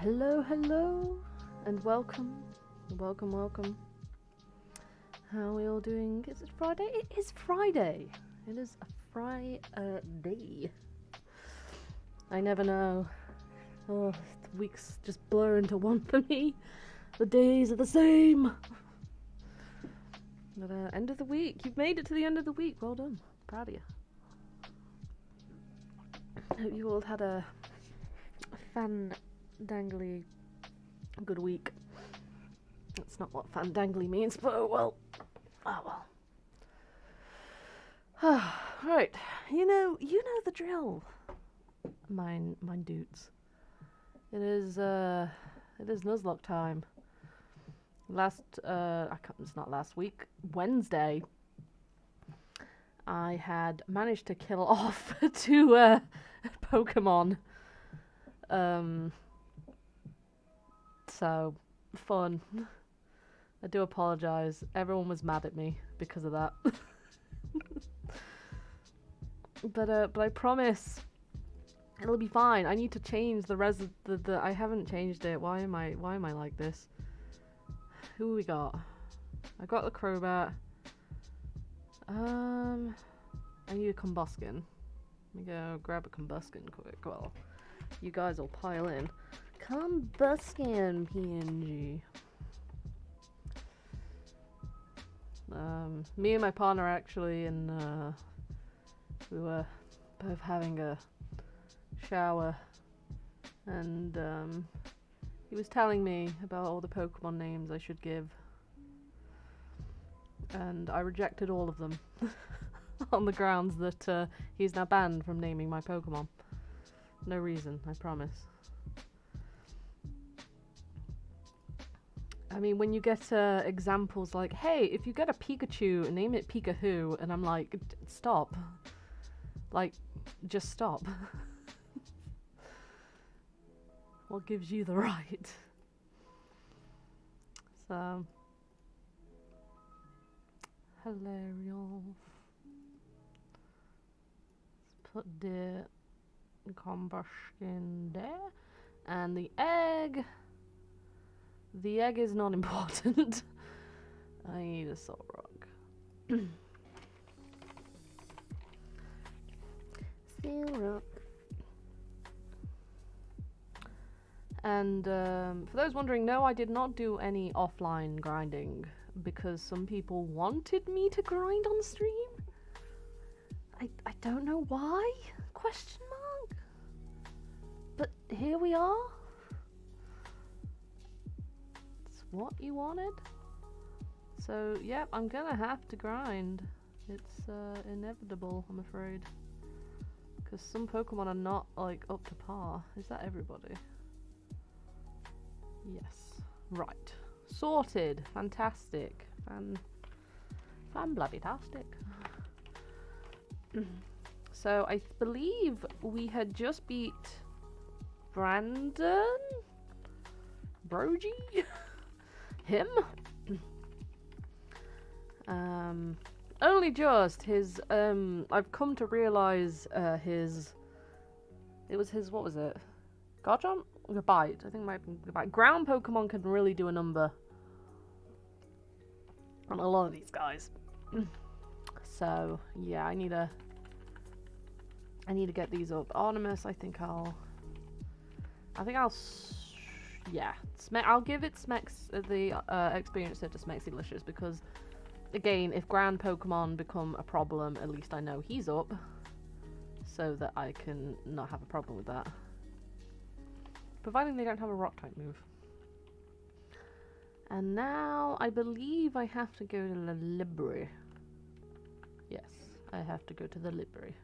Hello, hello, and welcome. Welcome. How are we all doing? Is it Friday? It is Friday. It is a Friday. I never know. Oh, the weeks just blur into one for me. The days are the same. But end of the week. You've made it to the end of the week. Well done. Proud of you. Hope you all had a fan-dangly good week. That's not what fan-dangly means, but oh well. Right. You know the drill. Mine dudes. It is Nuzlocke time. It's not last week. Wednesday. I had managed to kill off two Pokemon. So fun. I do apologize. Everyone was mad at me because of that. But I promise it'll be fine. I need to change the I haven't changed it. Why am I like this? Who we got? I got the Crobat. I need a Combuskin. Let me go grab a Combuskin quick. Well, you guys will pile in. Combuskin PNG. Me and my partner actually, and we were both having a shower, and he was telling me about all the Pokemon names I should give, and I rejected all of them on the grounds that he's now banned from naming my Pokemon. No reason, I promise. I mean, when you get examples like, hey, if you get a Pikachu, name it Pikachu, and I'm like, stop. Like, just stop. What gives you the right? So, hilarious. Let's put the Combuskin there. And the egg. The egg is not important. I need a Soul Rock. Soul Rock. And for those wondering, no, I did not do any offline grinding because some people wanted me to grind on stream. I don't know why? Question mark. But here we are. What you wanted. So yep, I'm gonna have to grind. It's inevitable, I'm afraid, because some Pokemon are not like up to par. Is that everybody? Yes. Right. Sorted. Fantastic. Fan bloody tastic. So I believe we had just beat Brandon Brogy. Him? Only just his I've come to realize it was his, what was it? Garchomp? Bite. I think it might be Bite. Ground Pokemon can really do a number on a lot of these guys. So yeah, I need to get these up. Artemis, I think I'll yeah, I'll give it the experience to Smexylicious, because again, if ground Pokemon become a problem, at least I know he's up, so that I can not have a problem with that. Providing they don't have a rock type move. And now I believe I have to go to the library. Yes, I have to go to the library.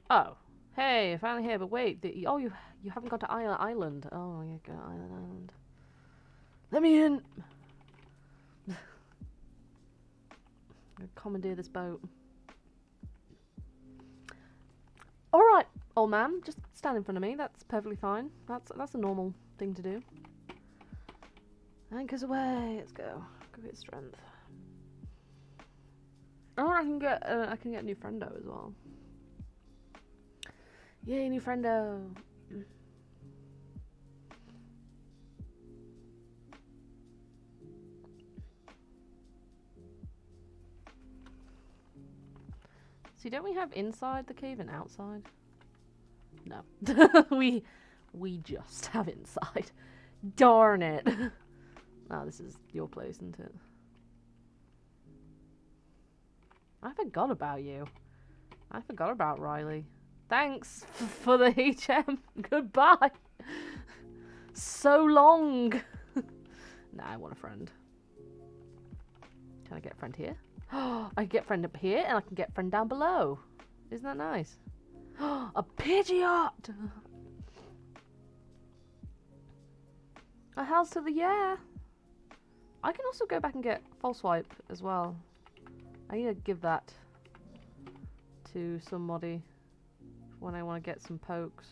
Oh. Hey, I'm finally here, but wait, you haven't got to Island. Oh, you got Island. Let me in! I'm gonna commandeer this boat. Alright, old man, just stand in front of me, that's perfectly fine. That's a normal thing to do. Anchors away, let's go. Go get strength. Oh, I can get a new friendo as well. Yay, new friendo! See, don't we have inside the cave and outside? No. we just have inside. Darn it. Oh, this is your place, isn't it? I forgot about you. I forgot about Riley. Thanks for the HM. Goodbye. So long. Nah, I want a friend. Can I get a friend here? I can get a friend up here, and I can get a friend down below. Isn't that nice? A Pidgeot! A house to the yeah. I can also go back and get False Swipe as well. I need to give that to somebody when I want to get some pokes.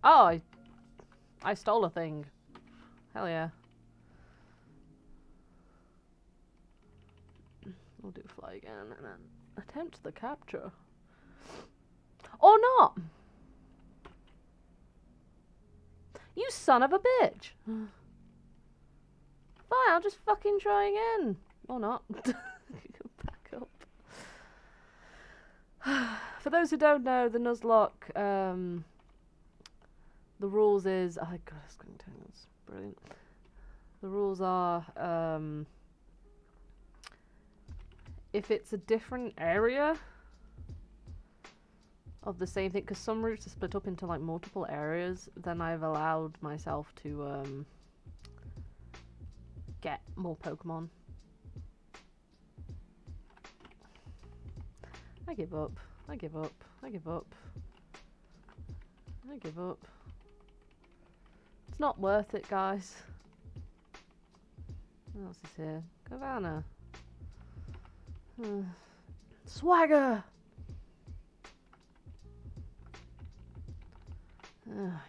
Oh, I stole a thing. Hell yeah. We'll do fly again and then attempt the capture. Or not! You son of a bitch! Fine, I'll just fucking try again. Or not. Back up. For those who don't know, the Nuzlocke, the rules is... Oh god, it's going to turn this. Brilliant. The rules are... if it's a different area of the same thing, because some routes are split up into like multiple areas, then I've allowed myself to get more Pokemon. I give up. I give up. I give up. I give up. It's not worth it, guys. What else is here? Gavanna. Swagger! I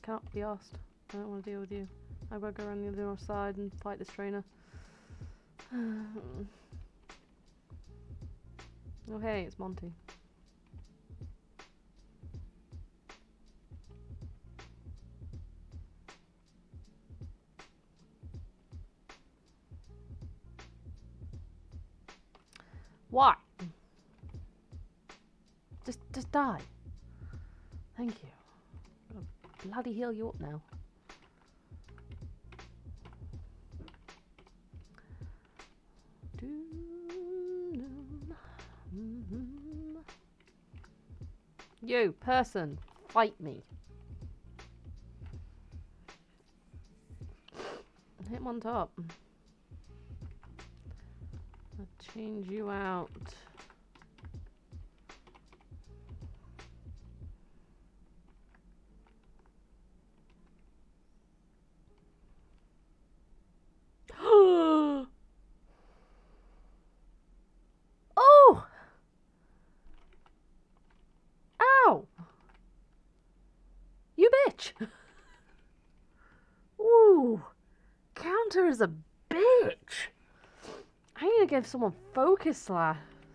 can't be asked. I don't want to deal with you. I will go around the other side and fight this trainer. Oh hey, it's Monty. Why? Just die. Thank you. I'm gonna bloody heal you up now. You, person, fight me. Hit him on top. I'll change you out. Oh! Ow! You bitch! Ooh! Counter is a bitch! I need to give someone focus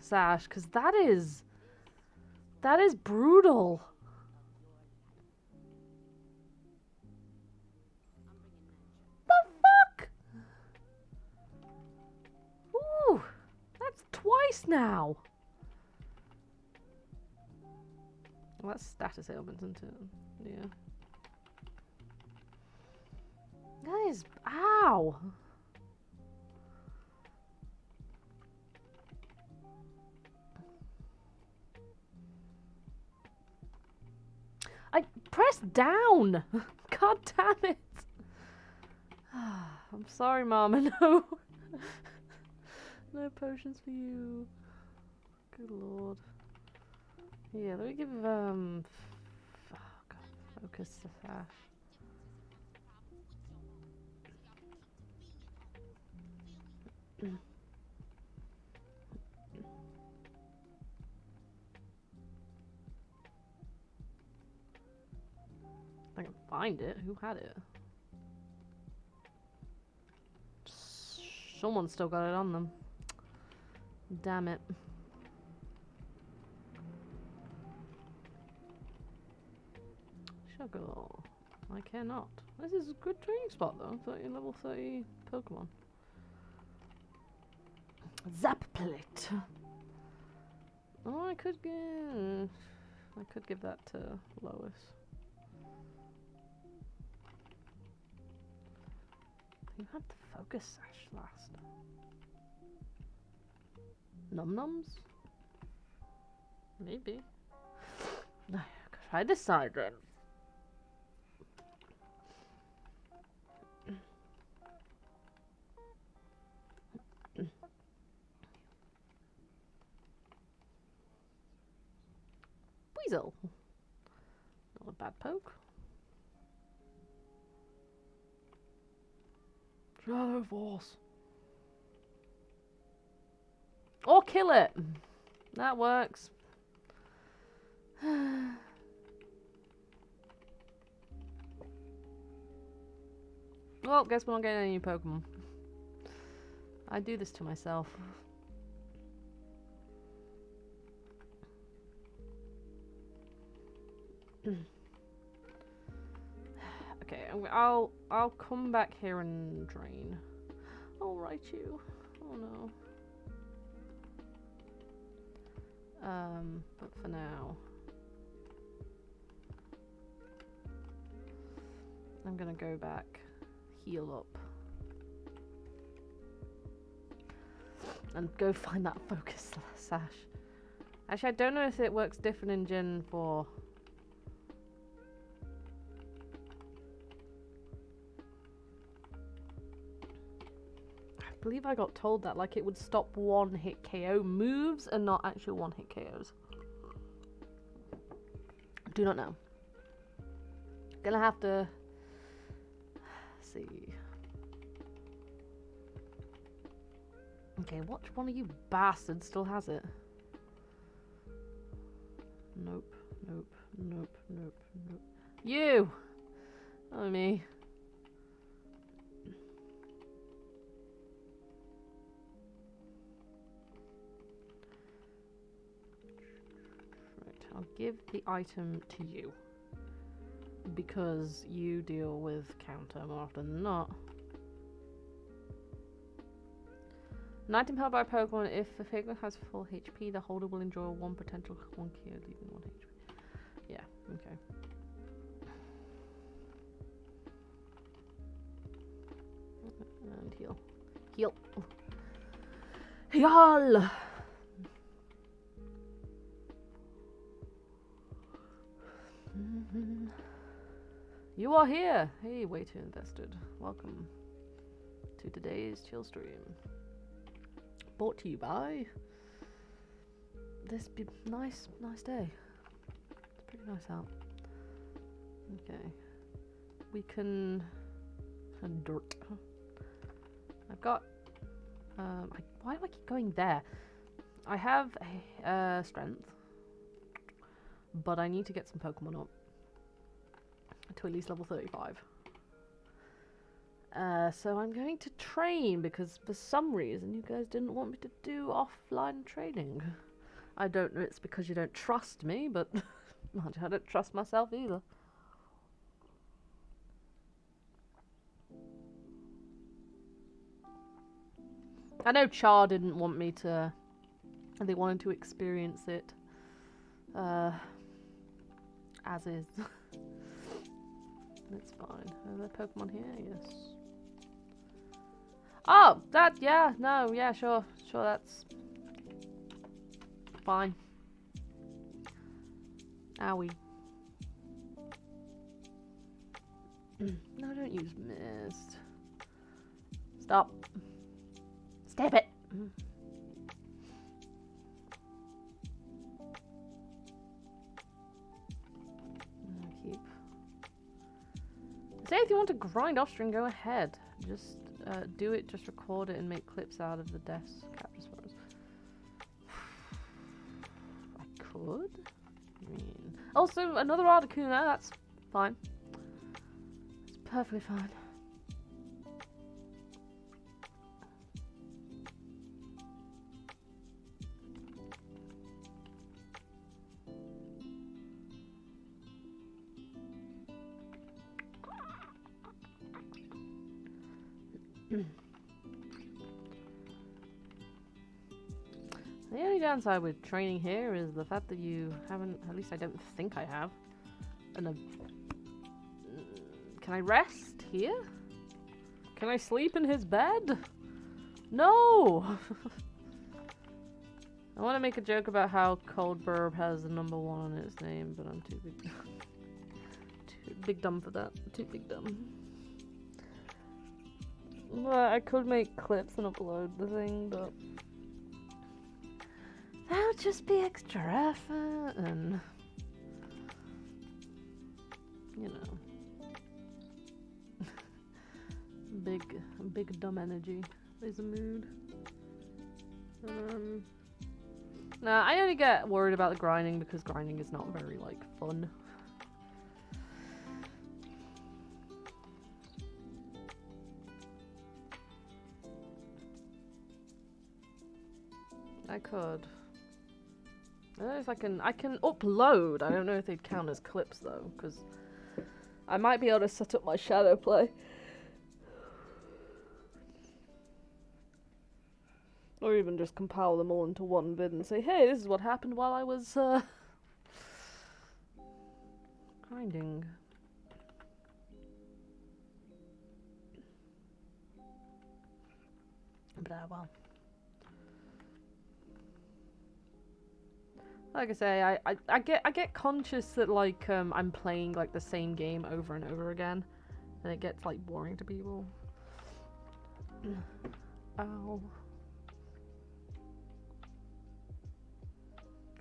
sash, because that is brutal. The fuck? Ooh, that's twice now. Well, that's status ailment, isn't it? Yeah. That is... Ow! I pressed down! God damn it! I'm sorry, Mama, no. No potions for you. Good lord. Yeah, let me give, oh god, focus the sash. I can find it. Who had it? Someone's still got it on them. Damn it. Sugar. I cannot. This is a good training spot though. 30 level 30 Pokemon. Zap plate. Oh, I could give that to Lois. You had the focus sash last. Num nums? Maybe. Try this side then. Weasel. Not a bad poke. Shadow Force. Or kill it. That works. Well, guess we're not getting any new Pokemon. I do this to myself. Okay, I'll come back here and drain. I'll write you. Oh no. But for now, I'm gonna go back, heal up, and go find that focus sash. Actually, I don't know if it works different in Gen 4. I believe I got told that, like, it would stop one-hit KO moves and not actual one-hit KOs. Do not know. Gonna have to see. Okay, which one of you bastards still has it? Nope, nope, nope, nope, nope. You! Oh, me. I'll give the item to you because you deal with counter more often than not. An item held by a Pokemon, if the Pokemon has full HP, the holder will enjoy one potential 1 KO, leaving 1 HP. Yeah, okay. And heal. Heal. Heal! You are here! Hey, waiter invested. Welcome to today's chill stream. Brought to you by this nice day. It's pretty nice out. Okay. We can... dirt. I've got... why do I keep going there? I have strength. But I need to get some Pokemon up to at least level 35. So I'm going to train because for some reason you guys didn't want me to do offline training. I don't know, it's because you don't trust me, but I don't trust myself either. I know Char didn't want me to, they wanted to experience it as is. It's fine. Are there Pokemon here? Yes. Oh, that, yeah, no, yeah, sure, that's fine. Owie. No, don't use mist. Stop. Stop it. Keep. Say if you want to grind off string, go ahead. Just do it, just record it and make clips out of the deaths captures for us. I could? I mean... Also, another Articuno, that's fine. It's perfectly fine. The only downside with training here is the fact that you haven't, at least I don't think I have, can I rest here? Can I sleep in his bed? No! I want to make a joke about how Cold Burb has the number 1 on its name, but I'm too big. Too big dumb for that. Too big dumb. Well, I could make clips and upload the thing, but that would just be extra effort and, you know, big dumb energy. There's a mood. Nah, I only get worried about the grinding because grinding is not very, like, fun. I could. I don't know if I can upload. I don't know if they'd count as clips though, because I might be able to set up my shadow play. Or even just compile them all into one vid and say, hey, this is what happened while I was, grinding. But, well. Like I say, I get conscious that, like, I'm playing, like, the same game over and over again. And it gets, like, boring to people. Ow.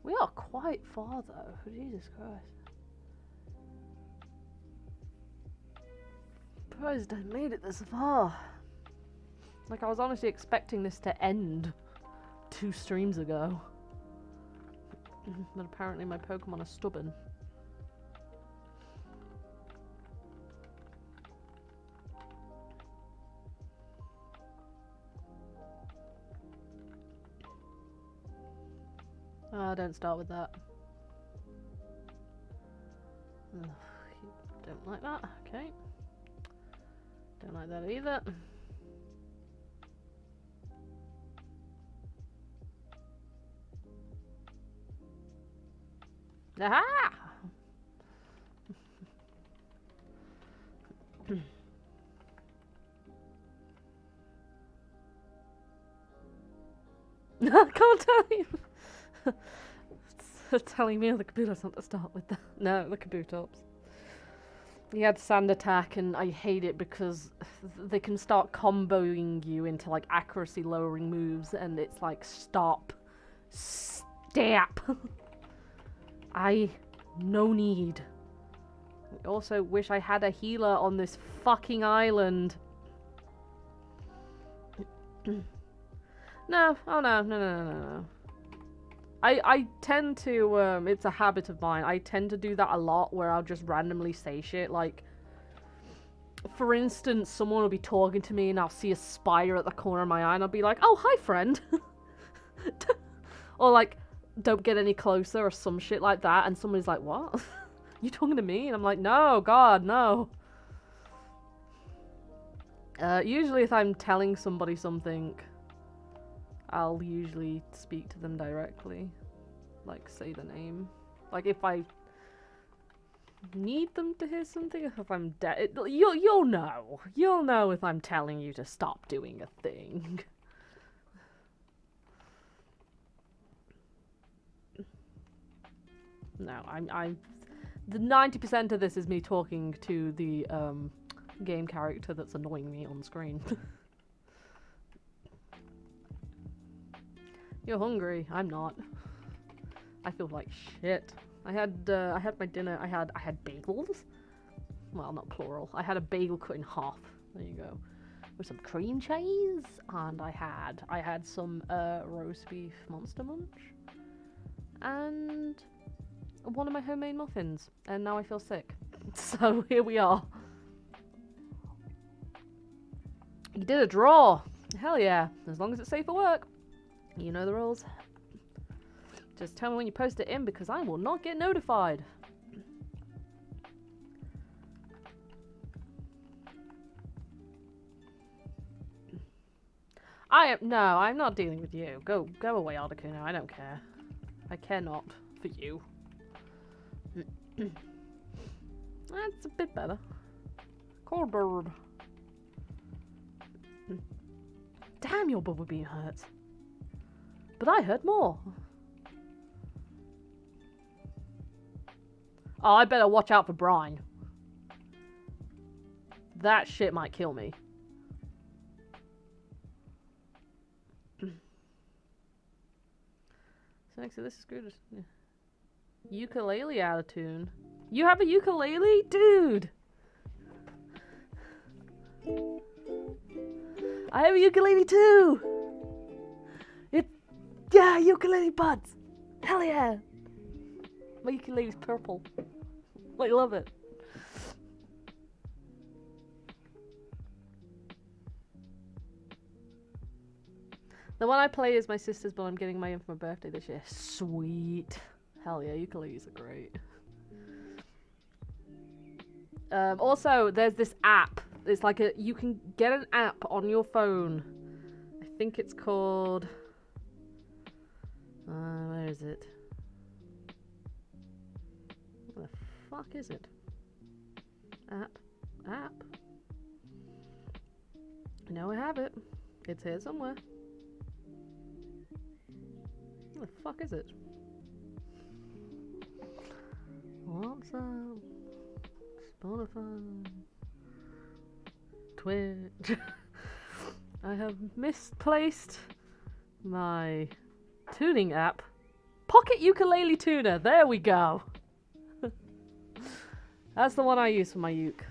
We are quite far, though. Jesus Christ. Surprised I made it this far. Like, I was honestly expecting this to end 2 streams ago. But apparently my Pokemon are stubborn. Oh, don't start with that. Ugh, you don't like that? Okay. Don't like that either. Aha! I can't tell you. It's telling me on the computer not to start with that. No, the Kabutops. He had Sand Attack, and I hate it because they can start comboing you into like accuracy lowering moves, and it's like stop, stop. No need. I also wish I had a healer on this fucking island. No, oh no. I tend to, it's a habit of mine, I tend to do that a lot where I'll just randomly say shit, like, for instance, someone will be talking to me and I'll see a spider at the corner of my eye and I'll be like, oh, hi friend. Or like, don't get any closer or some shit like that, and somebody's like, what? You talking to me? And I'm like, no, God, no. Usually if I'm telling somebody something, I'll usually speak to them directly. Like, say the name. Like, if I need them to hear something, if I'm dead, you'll know. You'll know if I'm telling you to stop doing a thing. No, the 90% of this is me talking to the, game character that's annoying me on screen. You're hungry. I'm not. I feel like shit. I had my dinner. I had bagels. Well, not plural. I had a bagel cut in half. There you go. With some cream cheese, and I had some roast beef Monster Munch, and one of my homemade muffins. And now I feel sick. So here we are. You did a draw. Hell yeah. As long as it's safe for work. You know the rules. Just tell me when you post it in, because I will not get notified. I'm not dealing with you. Go away, Articuno. I don't care. I care not for you. That's a bit better. Cold bird. Damn, your bubble beam hurts. But I hurt more. Oh, I better watch out for brine. That shit might kill me. So next to this is good. Yeah. Ukulele out of tune. You have a ukulele? Dude! I have a ukulele too! Yeah, ukulele buds! Hell yeah! My ukulele's purple. I love it. The one I play is my sister's, but I'm getting mine for my birthday this year. Sweet. Hell yeah, ukuleles are great. Also, there's this app. It's like you can get an app on your phone. I think it's called... where is it? What the fuck is it? App. I know I have it. It's here somewhere. What the fuck is it? What's up? Spotify. Twitch. I have misplaced my tuning app. Pocket Ukulele Tuner. There we go. That's the one I use for my uke.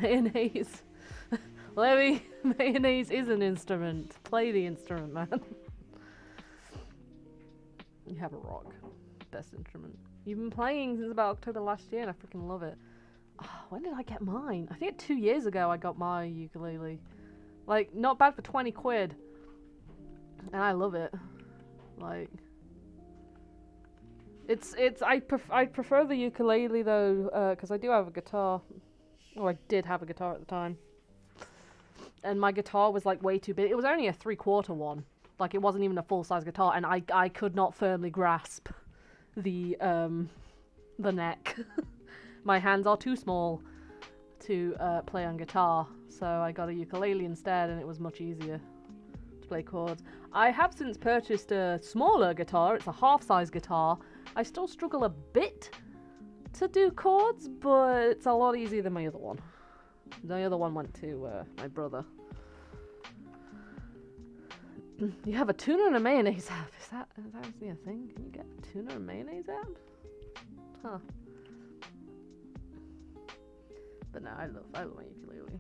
Mayonnaise. Levy, mayonnaise is an instrument. Play the instrument, man. You have a rock. Best instrument. You've been playing since about October last year and I freaking love it. Oh, when did I get mine? I think 2 years ago I got my ukulele. Like, not bad for 20 quid. And I love it. Like... I prefer the ukulele though, because I do have a guitar. Or I did have a guitar at the time. And my guitar was like way too big. It was only a 3/4 one. Like it wasn't even a full-size guitar, and I could not firmly grasp the neck. My hands are too small to play on guitar, so I got a ukulele instead, and it was much easier to play chords. I have since purchased a smaller guitar. It's a half-size guitar. I still struggle a bit to do chords, but it's a lot easier than my other one. The other one went to my brother. You have a tuna and a mayonnaise app. Is that actually a thing? Can you get a tuna and mayonnaise app? Huh. But no, I love my ukulele.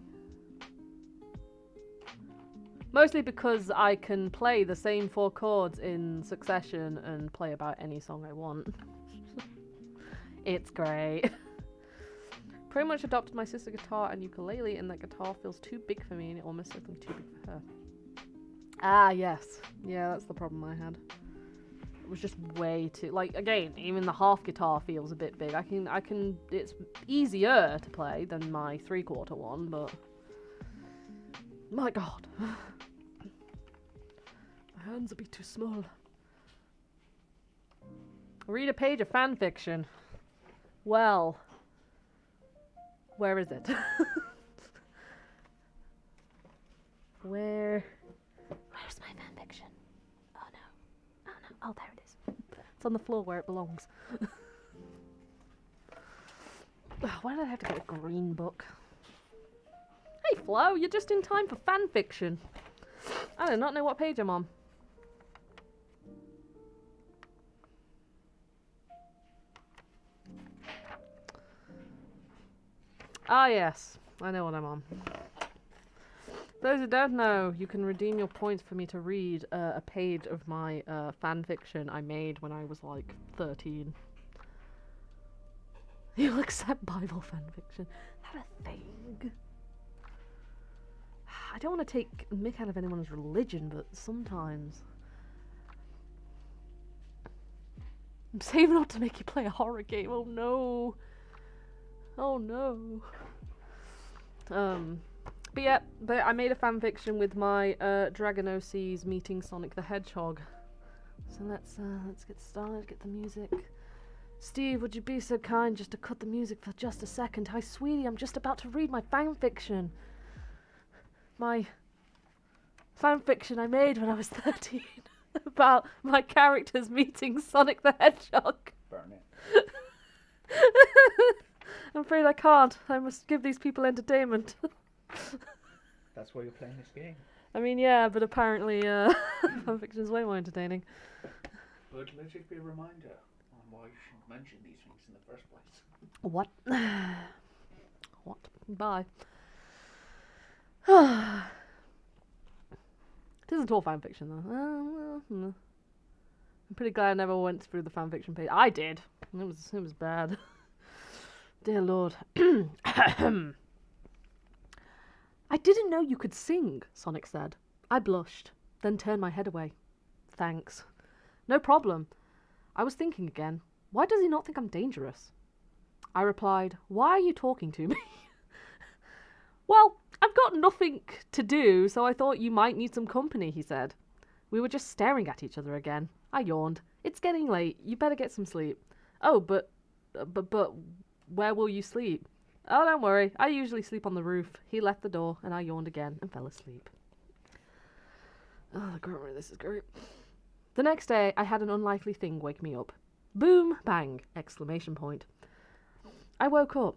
Mostly because I can play the same 4 chords in succession and play about any song I want. It's great. Pretty much adopted my sister's guitar and ukulele, and that guitar feels too big for me and it almost feels too big for her. Ah, yes. Yeah, that's the problem I had. It was just way too... Like, again, even the half guitar feels a bit big. I can... It's easier to play than my 3/4 one, but... My god. My hands a bit too small. Read a page of fan fiction. Well... Where is it? Where's my fanfiction? Oh no. Oh no. Oh, there it is. It's on the floor where it belongs. Why did I have to get a green book? Hey Flo, you're just in time for fanfiction. I do not know what page I'm on. Ah yes, I know what I'm on. Those who don't know, you can redeem your points for me to read a page of my fan fiction I made when I was like 13. You'll accept Bible fan fiction. Is that a thing? I don't want to take mick out of anyone's religion, but sometimes... I'm saving up to make you play a horror game. Oh no. Oh no. But yeah, I made a fanfiction with my Dragonoses meeting Sonic the Hedgehog. So let's get started, get the music. Steve, would you be so kind just to cut the music for just a second? Hi, sweetie, I'm just about to read my fanfiction. My fanfiction I made when I was 13 about my characters meeting Sonic the Hedgehog. Burn it. I'm afraid I can't. I must give these people entertainment. That's why you're playing this game. I mean, yeah, but apparently fanfiction is way more entertaining. But let it be a reminder on why you shouldn't mention these things in the first place. What? What? Bye. It isn't all fanfiction though. I'm pretty glad I never went through the fanfiction page. I did. It was bad. Dear Lord. I didn't know you could sing, Sonic said. I blushed, then turned my head away. Thanks. No problem. I was thinking again, why does he not think I'm dangerous? I replied, why are you talking to me? Well, I've got nothing to do, so I thought you might need some company, he said. We were just staring at each other again. I yawned. It's getting late. You better get some sleep. Oh, but where will you sleep? Oh, don't worry. I usually sleep on the roof. He left the door, and I yawned again and fell asleep. Oh, the grammar, this is great. The next day, I had an unlikely thing wake me up. Boom, bang, exclamation point. I woke up.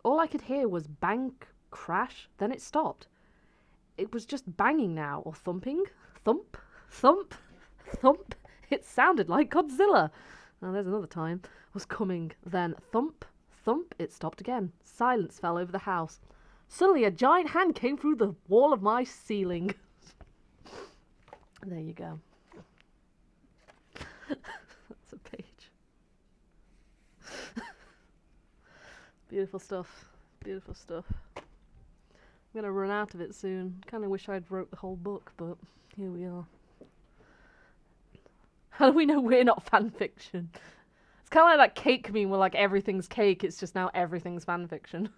All I could hear was bang, crash, then it stopped. It was just banging now, or thumping. Thump, thump, thump. It sounded like Godzilla. Now, there's another time. Was coming, then thump, thump, it stopped again. Silence fell over the house. Suddenly, a giant hand came through the wall of my ceiling. There you go. That's a page. Beautiful stuff. Beautiful stuff. I'm gonna run out of it soon. Kinda wish I'd wrote the whole book, but here we are. How do we know we're not fanfiction? It's kinda like that cake meme where like everything's cake, it's just now everything's fanfiction.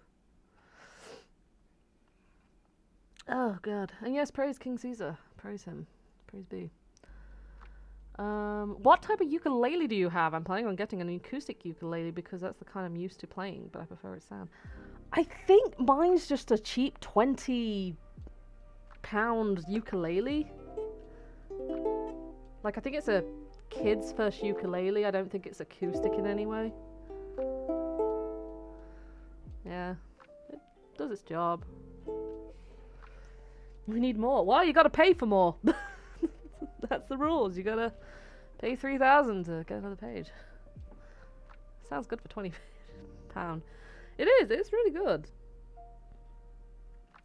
Oh god. And yes, praise King Caesar. Praise him. Praise be. What type of ukulele do you have? I'm planning on getting an acoustic ukulele because that's the kind I'm used to playing, but I prefer its sound. I think mine's just a cheap £20 ukulele. Like, I think it's a kid's first ukulele. I don't think it's acoustic in any way. Yeah, it does its job. We need more. Well, you gotta pay for more. That's the rules. You gotta pay $3,000 to get another page. Sounds good for £20. It is. It's really good.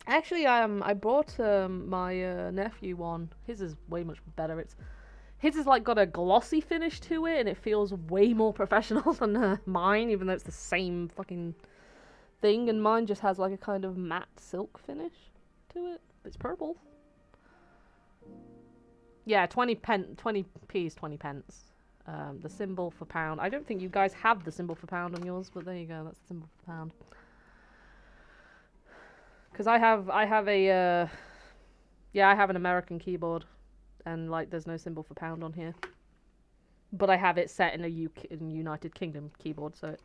Actually, I bought my nephew one. His is way much better. His is like got a glossy finish to it, and it feels way more professional than mine, even though it's the same fucking thing. And mine just has like a kind of matte silk finish to it. It's purple. Yeah, 20p is 20 pence. The symbol for pound. I don't think you guys have the symbol for pound on yours, but there you go. That's the symbol for pound. Because I have a I have an American keyboard, and like there's no symbol for pound on here. But I have it set in a United Kingdom keyboard, so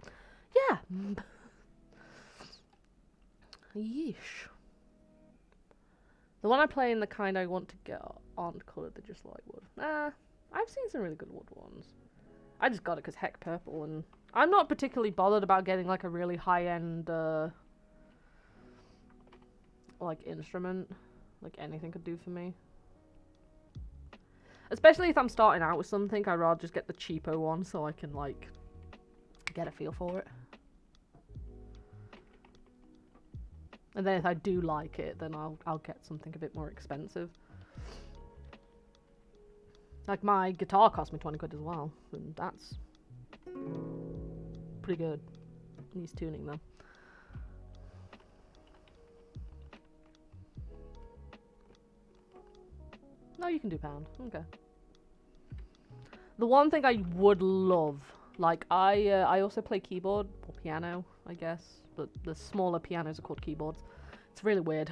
yeah. Yeesh. The one I play in the kind I want to get aren't coloured, they're just light wood. I've seen some really good wood ones. I just got it because heck purple, and I'm not particularly bothered about getting like a really high-end like instrument. Like anything could do for me. Especially if I'm starting out with something, I'd rather just get the cheapo one so I can like get a feel for it. And then if I do like it, then I'll get something a bit more expensive. Like my guitar cost me 20 quid as well, and that's pretty good. Needs tuning though. No, you can do pound. Okay. The one thing I would love, like I also play keyboard or piano, I guess, but the smaller pianos are called keyboards. It's really weird.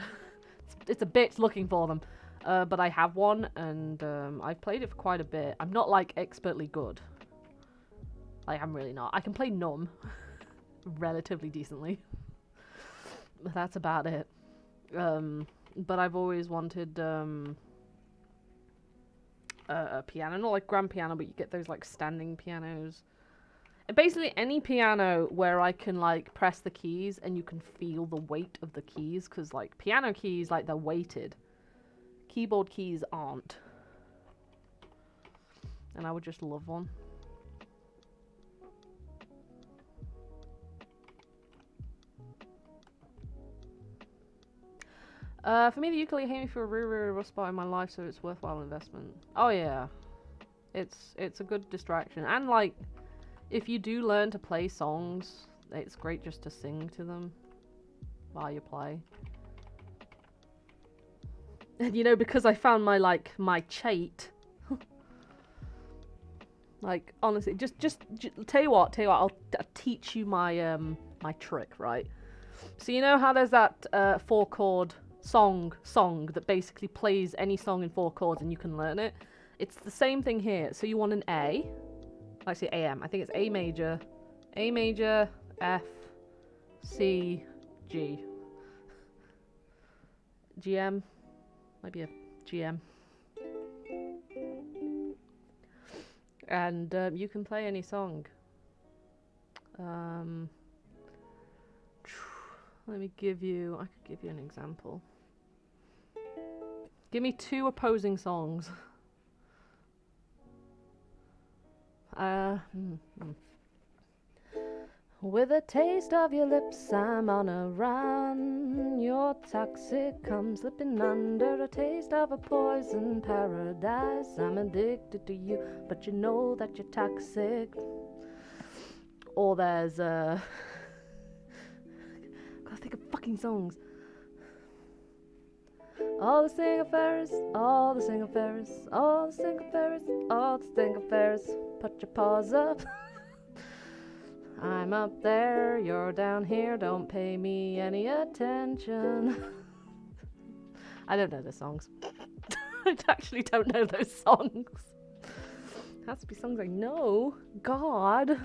it's a bitch looking for them. But I have one, and I've played it for quite a bit. I'm not like expertly good. Like, I'm really not. I can play Numb relatively decently. But that's about it. But I've always wanted a piano, not like grand piano, but you get those like standing pianos. And basically any piano where I can like press the keys and you can feel the weight of the keys, because like piano keys, like they're weighted. Keyboard keys aren't. And I would just love one. For me, the ukulele hit me for a really rough spot in my life, so it's worthwhile investment. Oh yeah, it's a good distraction, and like, if you do learn to play songs, it's great just to sing to them while you play. And you know, because I found my chait. Like honestly, just tell you what, I'll teach you my my trick, right? So you know how there's that 4-chord song that basically plays any song in 4 chords and you can learn it. It's the same thing here. So you want an A, actually AM. I think it's A major, F, C, G, GM, might be a GM, and you can play any song. Let me give you. I could give you an example. Give me 2 opposing songs. With a taste of your lips, I'm on a run. You're toxic, I'm slipping under a taste of a poison paradise. I'm addicted to you, but you know that you're toxic. Or there's gotta think of fucking songs. All the single fairies, all the single fairies, all the single fairies, all the single fairies. Put your paws up. I'm up there, you're down here, don't pay me any attention. I don't know those songs. I actually don't know those songs. It has to be songs I know. God.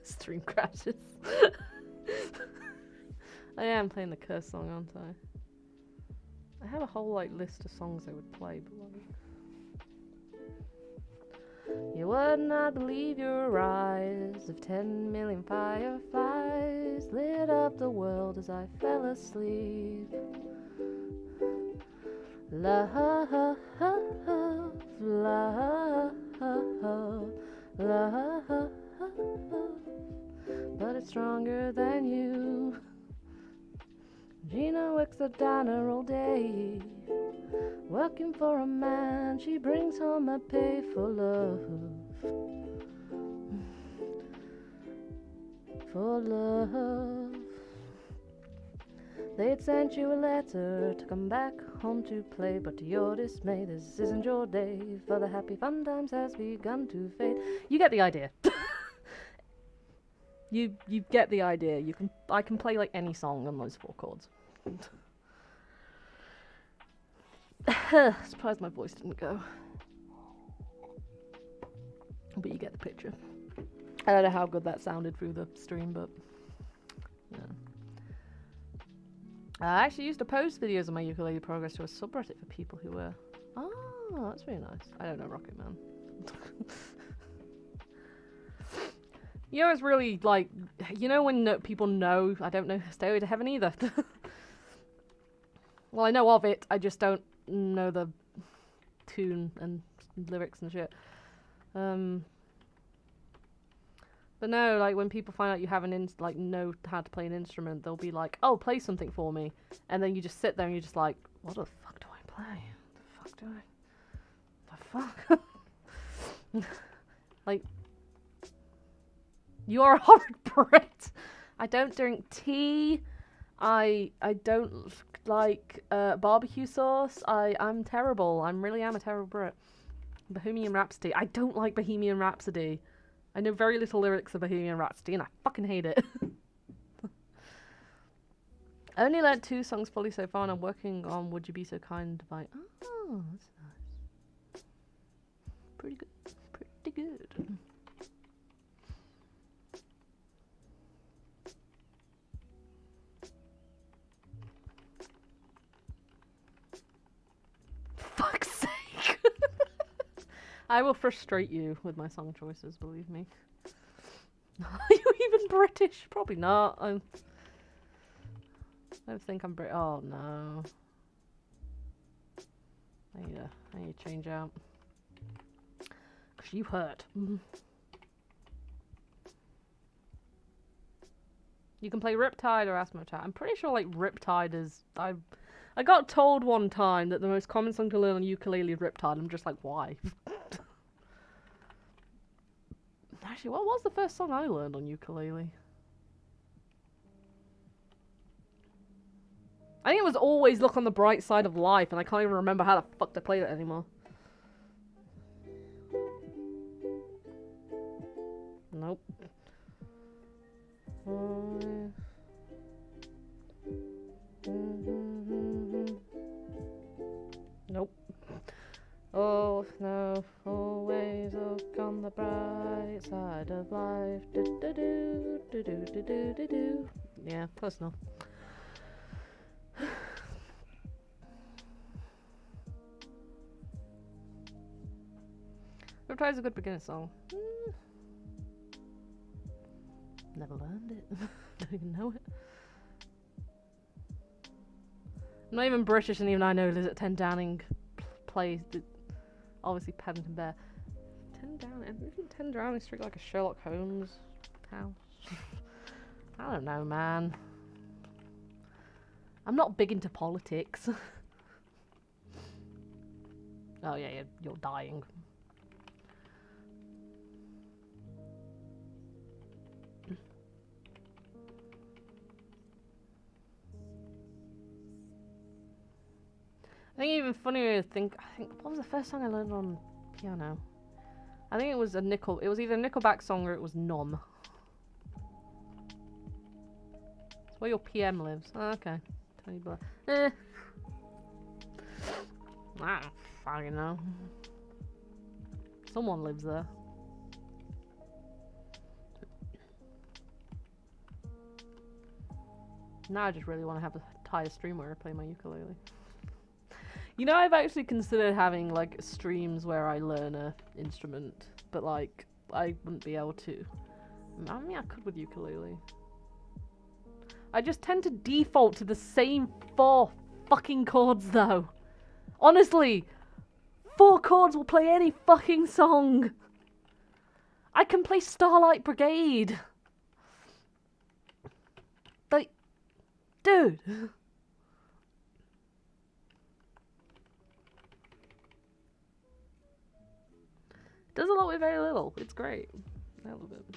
Stream crashes. I am playing the curse song, aren't I? I have a whole like list of songs I would play, but like, you would not believe your eyes if 10 million fireflies lit up the world as I fell asleep. Love, love, love, but it's stronger than you. Gina works the diner all day, working for a man. She brings home a pay for love, for love. They'd sent you a letter to come back home to play, but to your dismay, this isn't your day, for the happy fun times has begun to fade. You get the idea. You get the idea. I can play like any song on those 4 chords. Surprised my voice didn't go. But you get the picture. I don't know how good that sounded through the stream, but yeah. I actually used to post videos of my ukulele progress to a subreddit for people who were... Oh, that's really nice. I don't know Rocket Man. You know, it's really, like... You know when people know... I don't know Stairway to Heaven either. Well, I know of it. I just don't know the tune and lyrics and shit. But no, like, when people find out you have know how to play an instrument, they'll be like, oh, play something for me. And then you just sit there and you're just like, what the fuck do I play? The fuck? Like, you're a horrid Brit. I don't drink tea. I don't like barbecue sauce. I'm terrible. I really am a terrible Brit. Bohemian Rhapsody. I don't like Bohemian Rhapsody. I know very little lyrics of Bohemian Rhapsody, and I fucking hate it. I only learnt 2 songs fully so far, and I'm working on Would You Be So Kind by... Oh, that's nice. Pretty good. Pretty good. Fuck's sake. I will frustrate you with my song choices, believe me. Are you even British? Probably not. I don't think I'm British. Oh no. I need to change out. Cause you hurt. You can play Riptide or Asthma Attack. I'm pretty sure like Riptide is... I got told one time that the most common song to learn on ukulele is Riptide. I'm just like, why? Actually, what was the first song I learned on ukulele? I think it was Always Look on the Bright Side of Life, and I can't even remember how the fuck to play that anymore. Nope. Nope. Oh no, always look on the bright side of life. Do do do do do do do do do. Yeah, close enough. Riptide's a good beginner song. Never learned it. Don't even know it. I'm not even British, and even I know Liz at 10 Downing plays. Obviously, Paddington Bear. 10 Downing. Isn't 10 Downing Street like a Sherlock Holmes house? I don't know, man. I'm not big into politics. Oh yeah, you're dying. I think even funnier to think, what was the first song I learned on piano? I think it was it was either a Nickelback song or it was Nom. It's where your PM lives. Oh, okay. Tony Blair. I don't fucking know. Someone lives there. Now I just really want to have a entire stream where I play my ukulele. You know, I've actually considered having, like, streams where I learn a instrument, but, like, I wouldn't be able to. I mean, I could with ukulele. I just tend to default to the same 4 fucking chords, though. Honestly, 4 chords will play any fucking song. I can play Starlight Brigade. Like, dude. Does a lot with very little. It's great. I love it.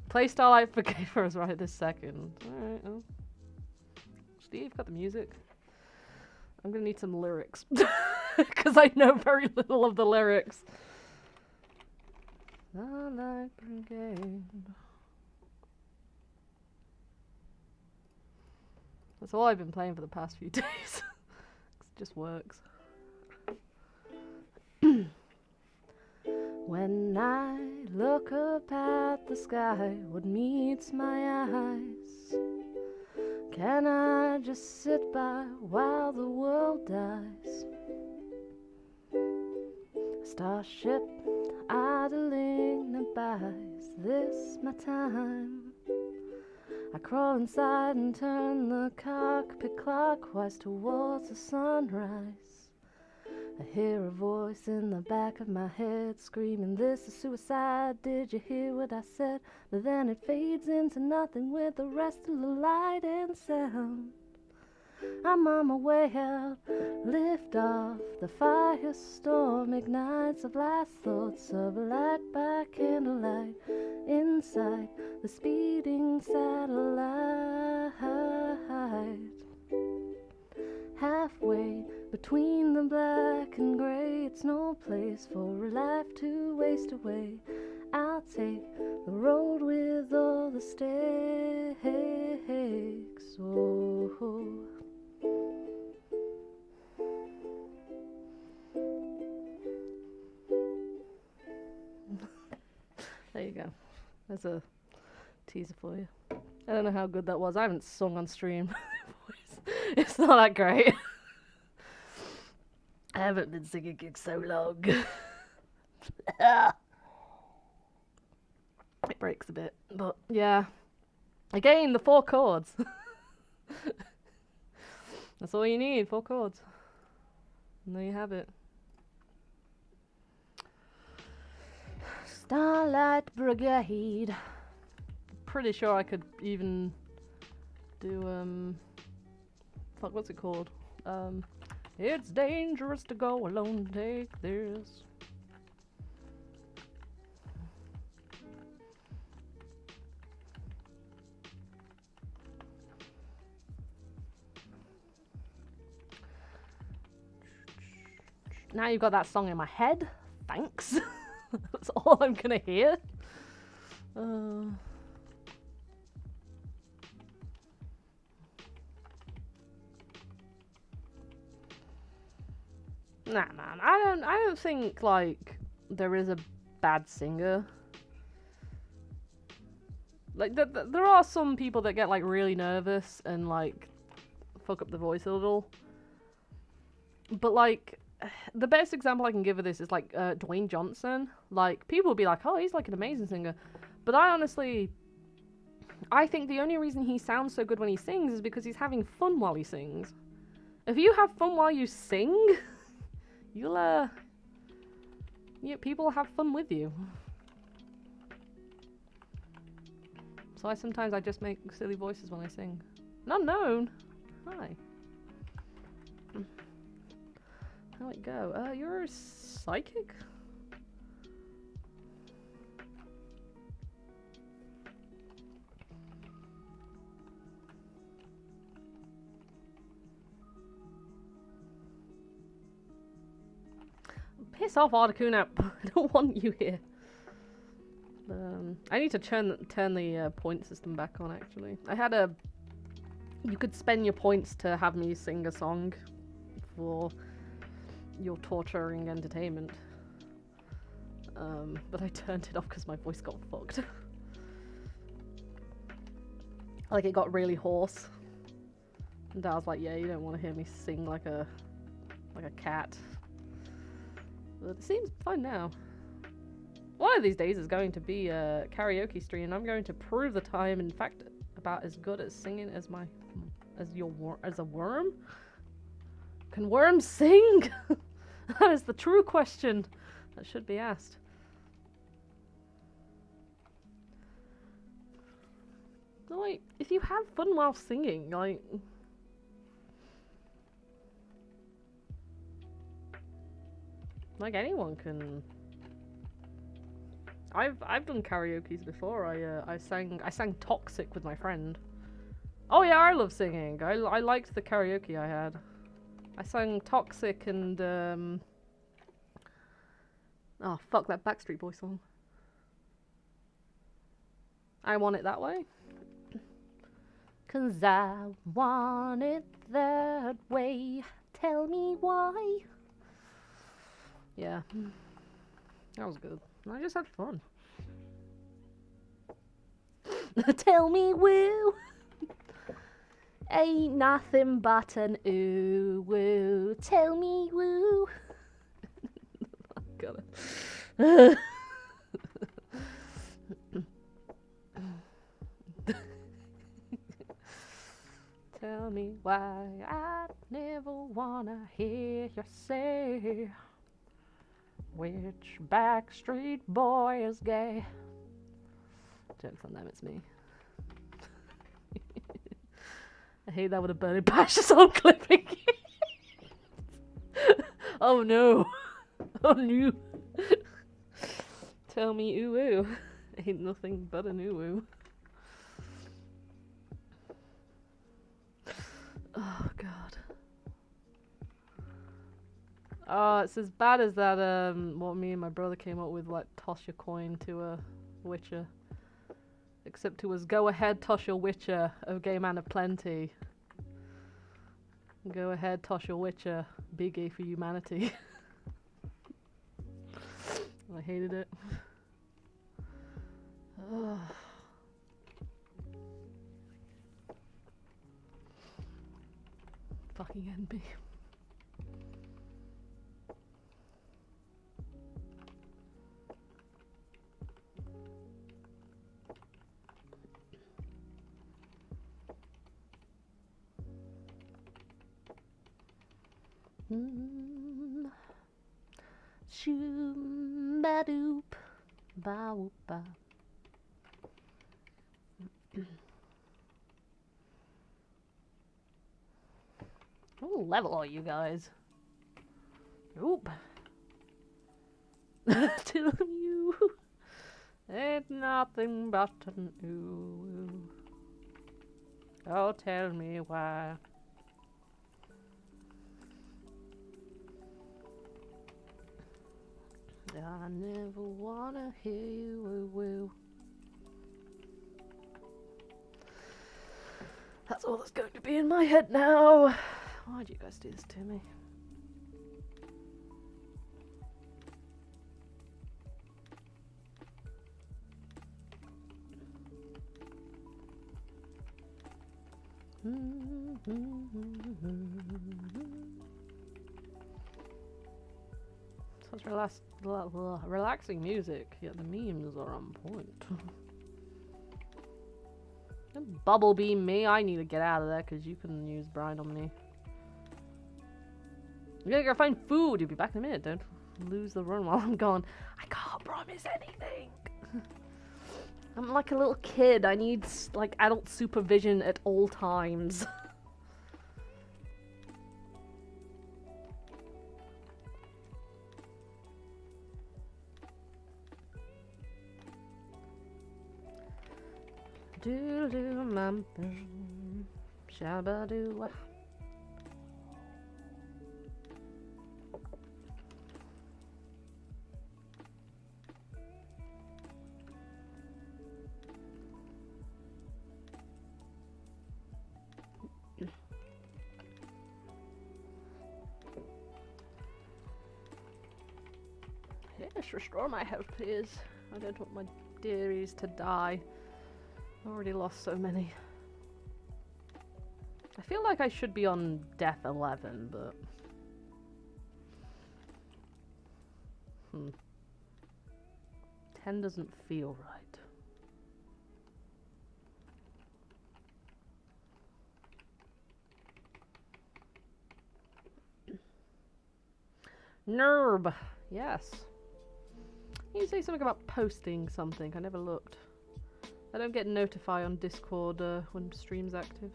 Play Starlight Brigade for us right this second. Alright, oh. Steve, got the music? I'm gonna need some lyrics. Because I know very little of the lyrics. Starlight Brigade. That's all I've been playing for the past few days. It just works. When I look up at the sky, what meets my eyes? Can I just sit by while the world dies? A starship idling abides this my time. I crawl inside and turn the cockpit clockwise towards the sunrise. I hear a voice in the back of my head screaming, "This is suicide, did you hear what I said?" But then it fades into nothing with the rest of the light and sound. I'm on my way out, lift off, the firestorm ignites of last thoughts of light by candlelight, inside the speeding satellite. Halfway between the black and grey. It's no place for a life to waste away. I'll take the road with all the stakes. Oh. There you go. There's a teaser for you. I don't know how good that was. I haven't sung on stream. It's not that great. I haven't been singing in so long. It breaks a bit, but yeah. Again, the 4 chords. That's all you need, 4 chords. And there you have it. Starlight Brigade. Pretty sure I could even do fuck, what's it called? It's dangerous to go alone, take this. Now you've got that song in my head. Thanks. That's all I'm gonna hear. Nah, man. I don't think like there is a bad singer. Like there are some people that get like really nervous and like fuck up the voice a little. But like the best example I can give of this is like Dwayne Johnson. Like people will be like, "Oh, he's like an amazing singer," but I think the only reason he sounds so good when he sings is because he's having fun while he sings. If you have fun while you sing, you'll people have fun with you. So sometimes I just make silly voices when I sing. Not known. Hi. How'd it go? You're a psychic? Piss off, Articuno. I don't want you here. I need to turn the point system back on, actually. You could spend your points to have me sing a song for your torturing entertainment. But I turned it off because my voice got fucked. Like, it got really hoarse. And I was like, yeah, you don't want to hear me sing like a cat. But it seems fine now. One of these days is going to be a karaoke stream, and I'm going to prove that I am, in fact, about as good at singing as a worm. Can worms sing? That is the true question that should be asked. Like, if you have fun while singing, like anyone can. I've done karaoke's before. I sang Toxic with my friend. Oh yeah, I love singing. I liked the karaoke I had. I sang Toxic and oh fuck, that Backstreet Boys song. I Want It That Way. 'Cause I want it that way. Tell me why. Yeah. That was good. I just had fun. Tell me woo. Ain't nothing but an ooh woo. Tell me woo. Got it. Tell me why I never wanna hear you say which Backstreet Boy is gay. Jokes on them, it's me. I hate that with a burning passion on clipping. Oh no. Oh no. Tell me ooh ooh. Ain't nothing but an ooh ooh. Oh god. Oh, it's as bad as that, what me and my brother came up with, like, toss your coin to a Witcher. Except it was go ahead, toss your Witcher, O gay man of plenty. Go ahead, toss your Witcher, be gay for humanity. I hated it. Ugh. Fucking envy. Shoom ba doop ba whoop ba. What level are you guys? Oop. Till you ain't nothing but an ooh. Oh, tell me why. I never wanna hear you woo woo. That's all that's going to be in my head now. Why'd you guys do this to me? Such relaxing music, yet the memes are on point. Don't bubble beam me, I need to get out of there because you couldn't use brine on me. You gotta go find food, you'll be back in a minute, don't lose the run while I'm gone. I can't promise anything. I'm like a little kid, I need like adult supervision at all times. Do do mum shabba do. Yes, restore my health, please. I don't want my dearies to die. I already lost so many. I feel like I should be on death 11, but... 10 doesn't feel right. Nerb! Yes. You say something about posting something. I never looked. I don't get notified on Discord when stream's active.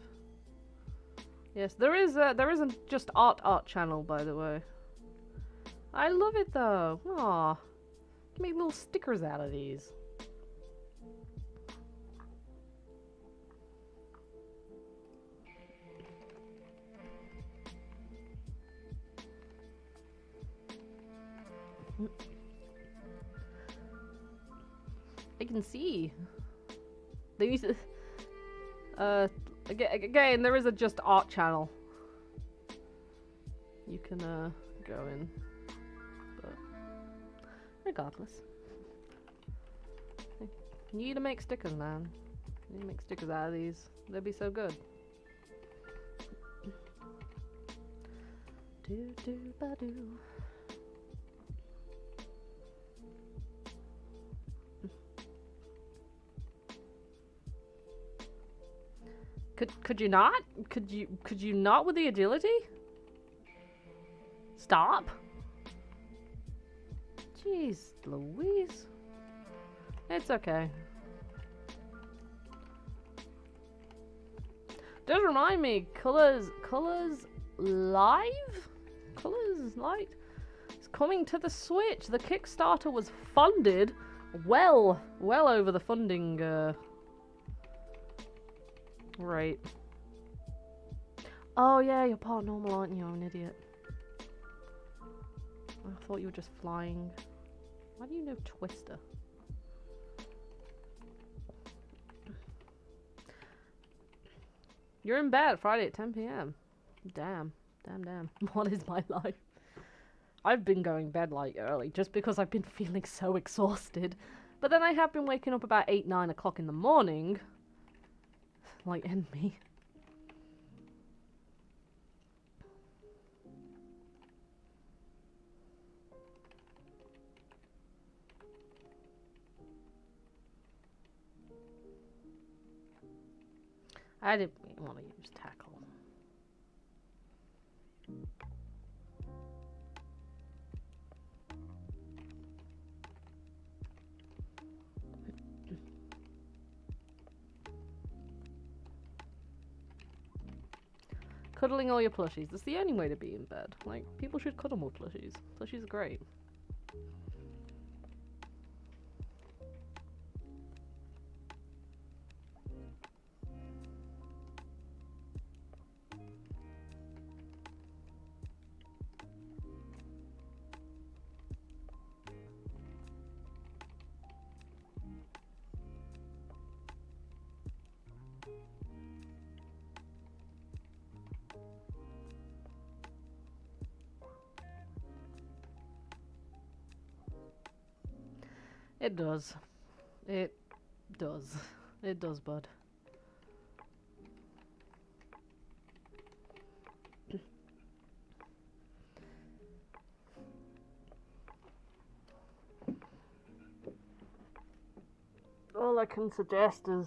Yes, there is a just art channel, by the way. I love it though. Aw, you can make little stickers out of these. I can see. They used to, again, there is a just art channel. You can go in, but regardless, you need to make stickers, man. You need to make stickers out of these. They'd be so good. Do do ba do. Could you not? Could you not with the agility? Stop. Jeez, Louise. It's okay. Does remind me, Colors Live? Colors Light? It's coming to the Switch. The Kickstarter was funded well over the funding right. Oh yeah, you're part normal, aren't you? I'm an idiot. I thought you were just flying. Why do you know Twister? You're in bed Friday at 10 p.m. Damn. What is my life? I've been going bed like early just because I've been feeling so exhausted. But then I have been waking up about 8, 9 o'clock in the morning. Like, end me. I didn't want to use tackle. Cuddling all your plushies. That's the only way to be in bed. Like, people should cuddle more plushies. Plushies are great. It does. It does. It does, bud. All I can suggest is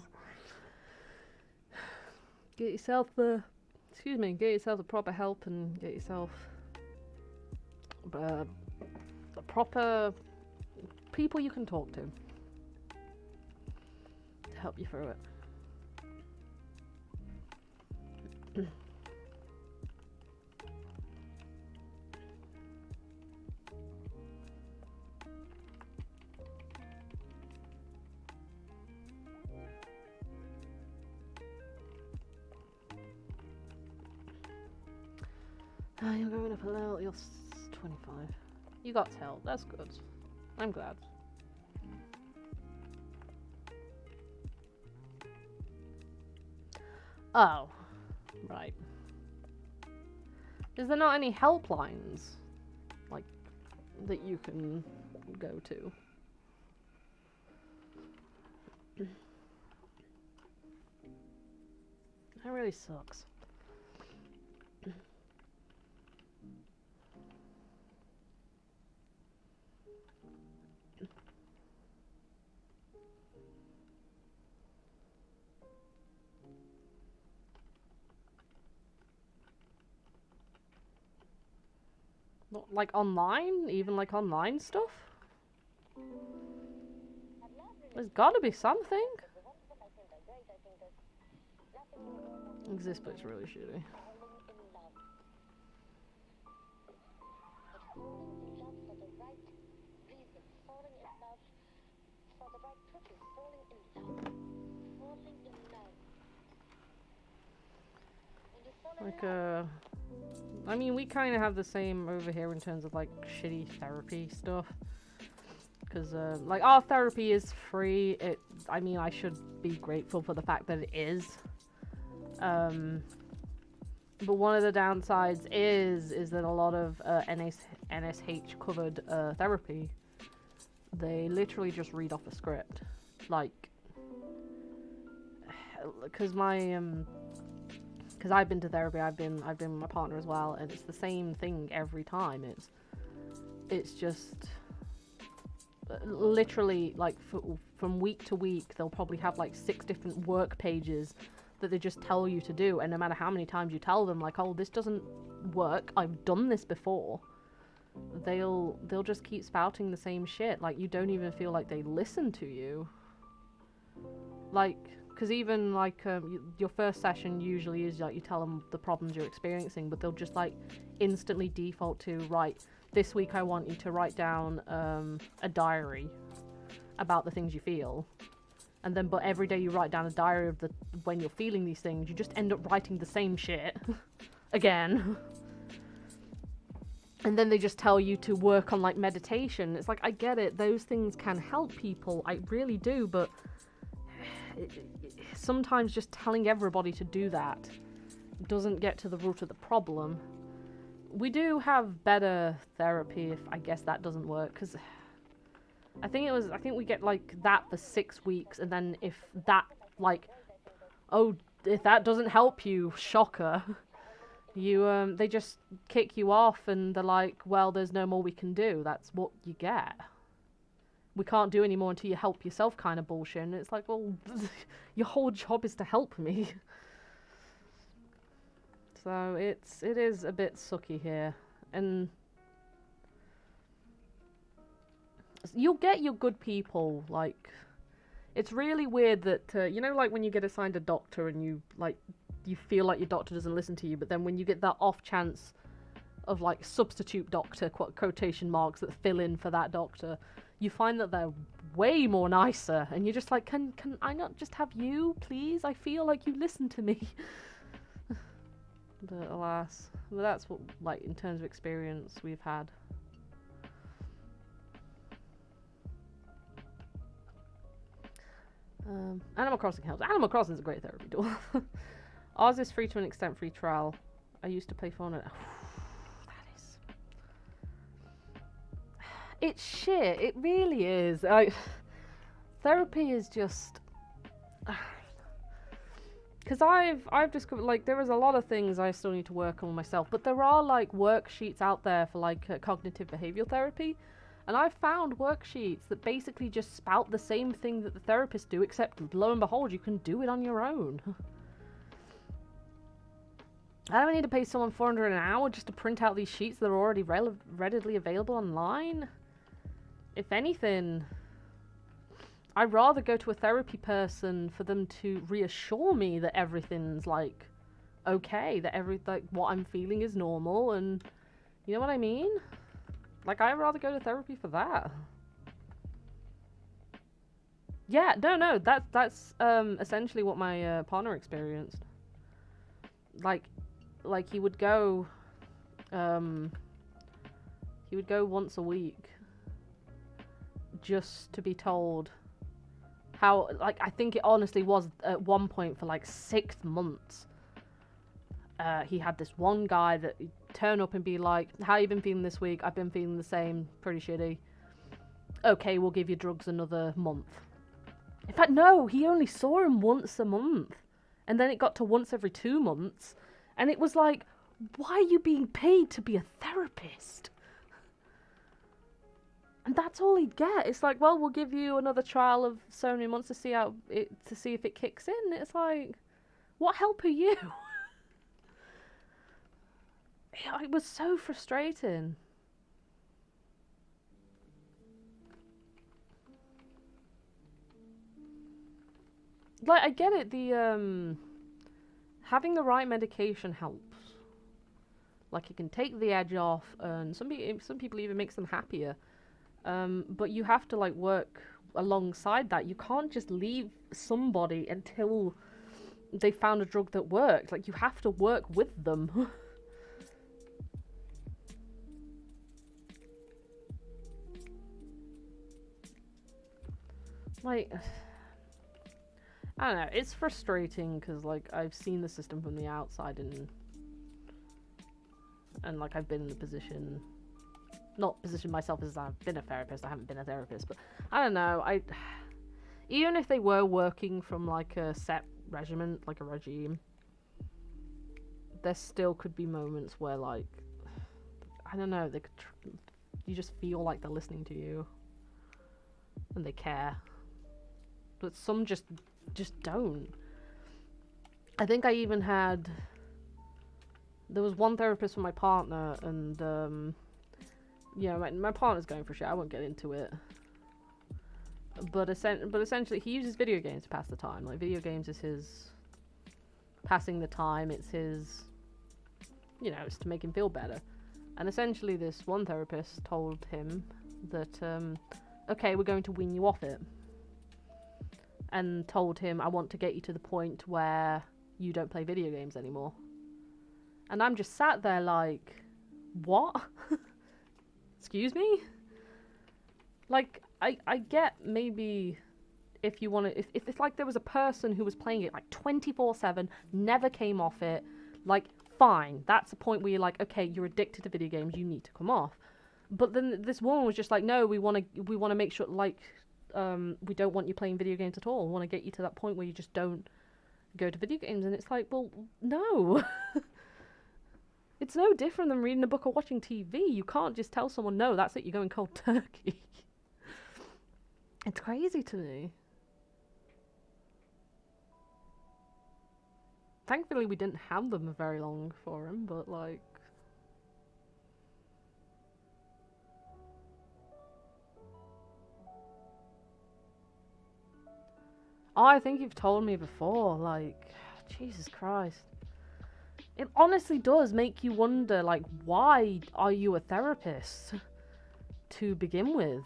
get yourself the proper help and get yourself the proper people you can talk to help you through it. You're going up a level. You're 25. You got help. That's good. I'm glad. Oh, right. Is there not any helplines, like, that you can go to? That really sucks. Not like online? Even like online stuff? There's gotta be something. Exists, but it's really shitty. Like, I mean, we kind of have the same over here in terms of, like, shitty therapy stuff. Because, like, our therapy is free. I mean, I should be grateful for the fact that it is. But one of the downsides is that a lot of NSH-covered therapy, they literally just read off a script. Like, because I've been to therapy, I've been with my partner as well, and it's the same thing every time. It's just literally like from week to week, they'll probably have like 6 different work pages that they just tell you to do, and no matter how many times you tell them, like, oh, this doesn't work, I've done this before, they'll just keep spouting the same shit. Like, you don't even feel like they listen to you. Like, because even, like, your first session usually is, like, you tell them the problems you're experiencing, but they'll just, like, instantly default to, right, this week I want you to write down a diary about the things you feel. And then, but every day you write down a diary of when you're feeling these things, you just end up writing the same shit again. And then they just tell you to work on like meditation. It's like, I get it, those things can help people, I really do, but sometimes just telling everybody to do that doesn't get to the root of the problem. We do have better therapy if I guess that doesn't work, because I think we get like that for 6 weeks, and then if that like, oh, if that doesn't help you, shocker, you they just kick you off and they're like, well, there's no more we can do. That's what you get. We can't do any more until you help yourself kind of bullshit. And it's like, well, your whole job is to help me. So it is a bit sucky here. And you'll get your good people, like, it's really weird that, you know, like when you get assigned a doctor and you feel like your doctor doesn't listen to you, but then when you get that off chance of like substitute doctor, quotation marks, that fill in for that doctor, you find that they're way more nicer, and you're just like, can I not just have you, please? I feel like you listen to me. But alas, well, that's what, like, in terms of experience we've had. Animal Crossing helps. Animal Crossing is a great therapy tool. Ours is free to an extent, free trial. I used to play phone. That is... It's shit. It really is. Therapy is just... Because I've discovered, like, there is a lot of things I still need to work on myself, but there are, like, worksheets out there for, like, cognitive behavioral therapy. And I've found worksheets that basically just spout the same thing that the therapists do, except, lo and behold, you can do it on your own. I don't need to pay someone $400 an hour just to print out these sheets that are already readily available online. If anything, I'd rather go to a therapy person for them to reassure me that everything's, like, okay, that like, what I'm feeling is normal, and you know what I mean? Like, I'd rather go to therapy for that. Yeah, no, that's essentially what my partner experienced. Like he would go once a week just to be told how, like, I think it honestly was at one point for like 6 months. He had this one guy that he'd turn up and be like, how you been feeling this week? I've been feeling the same, pretty shitty. Okay, we'll give you drugs another month. In fact, no, he only saw him once a month. And then it got to once every 2 months. And it was like, why are you being paid to be a therapist? And that's all he'd get. It's like, well, we'll give you another trial of so many months to see if it kicks in. It's like, what help are you? It was so frustrating. Like, I get it, the having the right medication helps. Like, it can take the edge off, and some people even makes them happier. But you have to, like, work alongside that. You can't just leave somebody until they found a drug that works. Like, you have to work with them. Like, I don't know, it's frustrating because, like, I've seen the system from the outside and like, I've been in the position, not position myself as I've been a therapist, I haven't been a therapist, but I don't know, even if they were working from, like, a set regimen, like a regime, there still could be moments where, like, I don't know, you just feel like they're listening to you and they care. But some just don't. I think I even had... There was one therapist for my partner, and, yeah, my partner's going for shit, I won't get into it. But essentially, he uses video games to pass the time. Like, video games is his... passing the time, it's his... You know, it's to make him feel better. And essentially, this one therapist told him that, okay, we're going to wean you off it. And told him, I want to get you to the point where you don't play video games anymore. And I'm just sat there like, what? Excuse me? Like, I get maybe if you want to, if it's like there was a person who was playing it like 24/7, never came off it, like, fine. That's a point where you're like, okay, you're addicted to video games, you need to come off. But then this woman was just like, no, we want to make sure, like, we don't want you playing video games at all. We want to get you to that point where you just don't go to video games. And it's like, well, no. It's no different than reading a book or watching TV. You can't just tell someone, no, that's it, you're going cold turkey. It's crazy to me. Thankfully, we didn't have them very long for him, but, like... Oh, I think you've told me before, like... Jesus Christ. It honestly does make you wonder, like, why are you a therapist to begin with?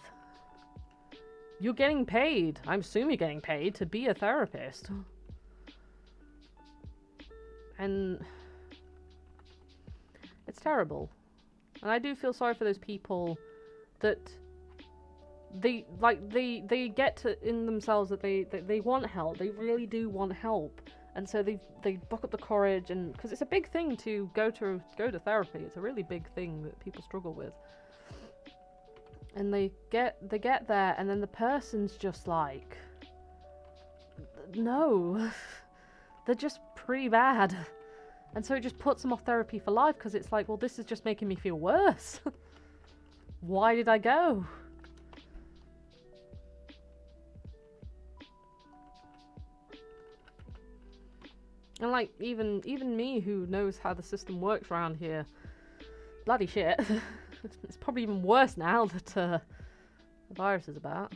You're getting paid. I assume you're getting paid to be a therapist. And it's terrible. And I do feel sorry for those people that they get to in themselves that they want help. They really do want help. And so they buck up the courage, and because it's a big thing to go to therapy. It's a really big thing that people struggle with. And they get there, and then the person's just like, no, they're just pretty bad. And so it just puts them off therapy for life, because it's like, well, this is just making me feel worse. Why did I go? And like, even me, who knows how the system works around here, bloody shit. It's probably even worse now that the virus is about.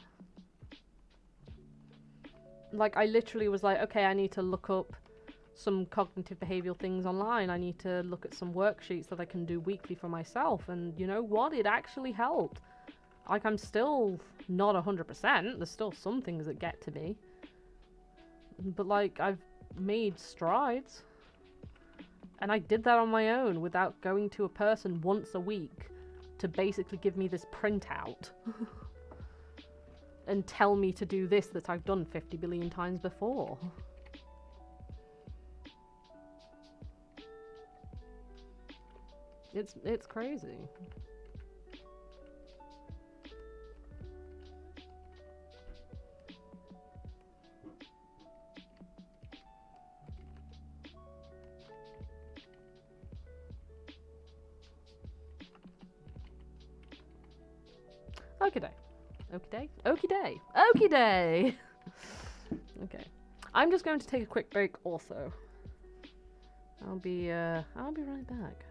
Like, I literally was like, okay, I need to look up some cognitive behavioral things online. I need to look at some worksheets that I can do weekly for myself. And you know what? It actually helped. Like, I'm still not 100%. There's still some things that get to me. But, like, I've made strides. And I did that on my own without going to a person once a week to basically give me this printout and tell me to do this that I've done 50 billion times before. It's crazy. Okie day. Okie day? Okie day. Okie day! Okay. I'm just going to take a quick break also. I'll be right back.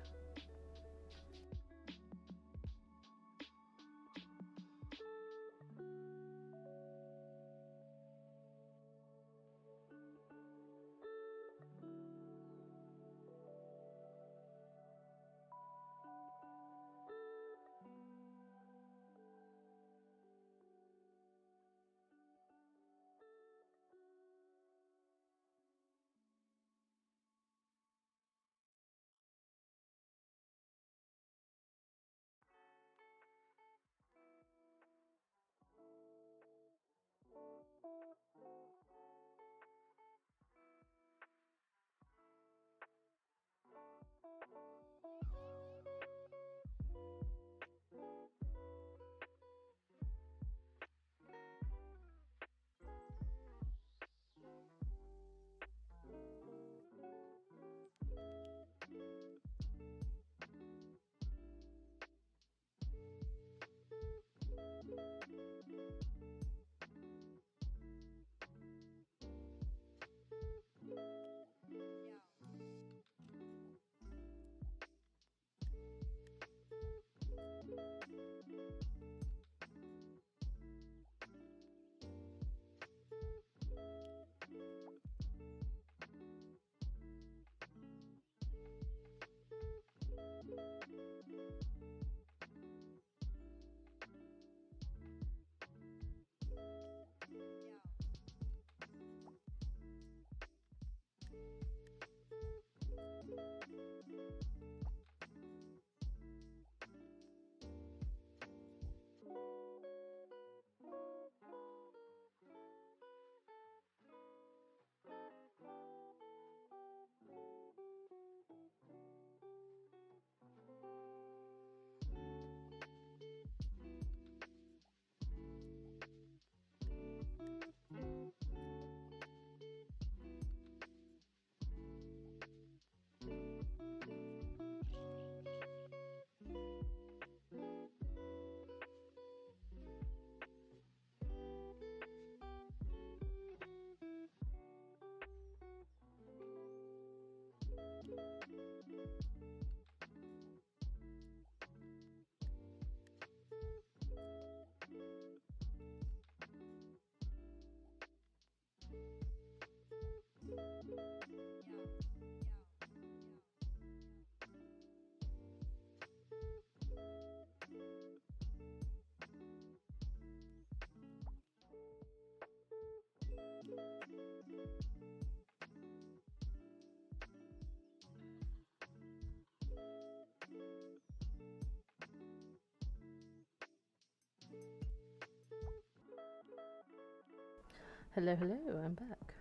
Hello, hello, I'm back.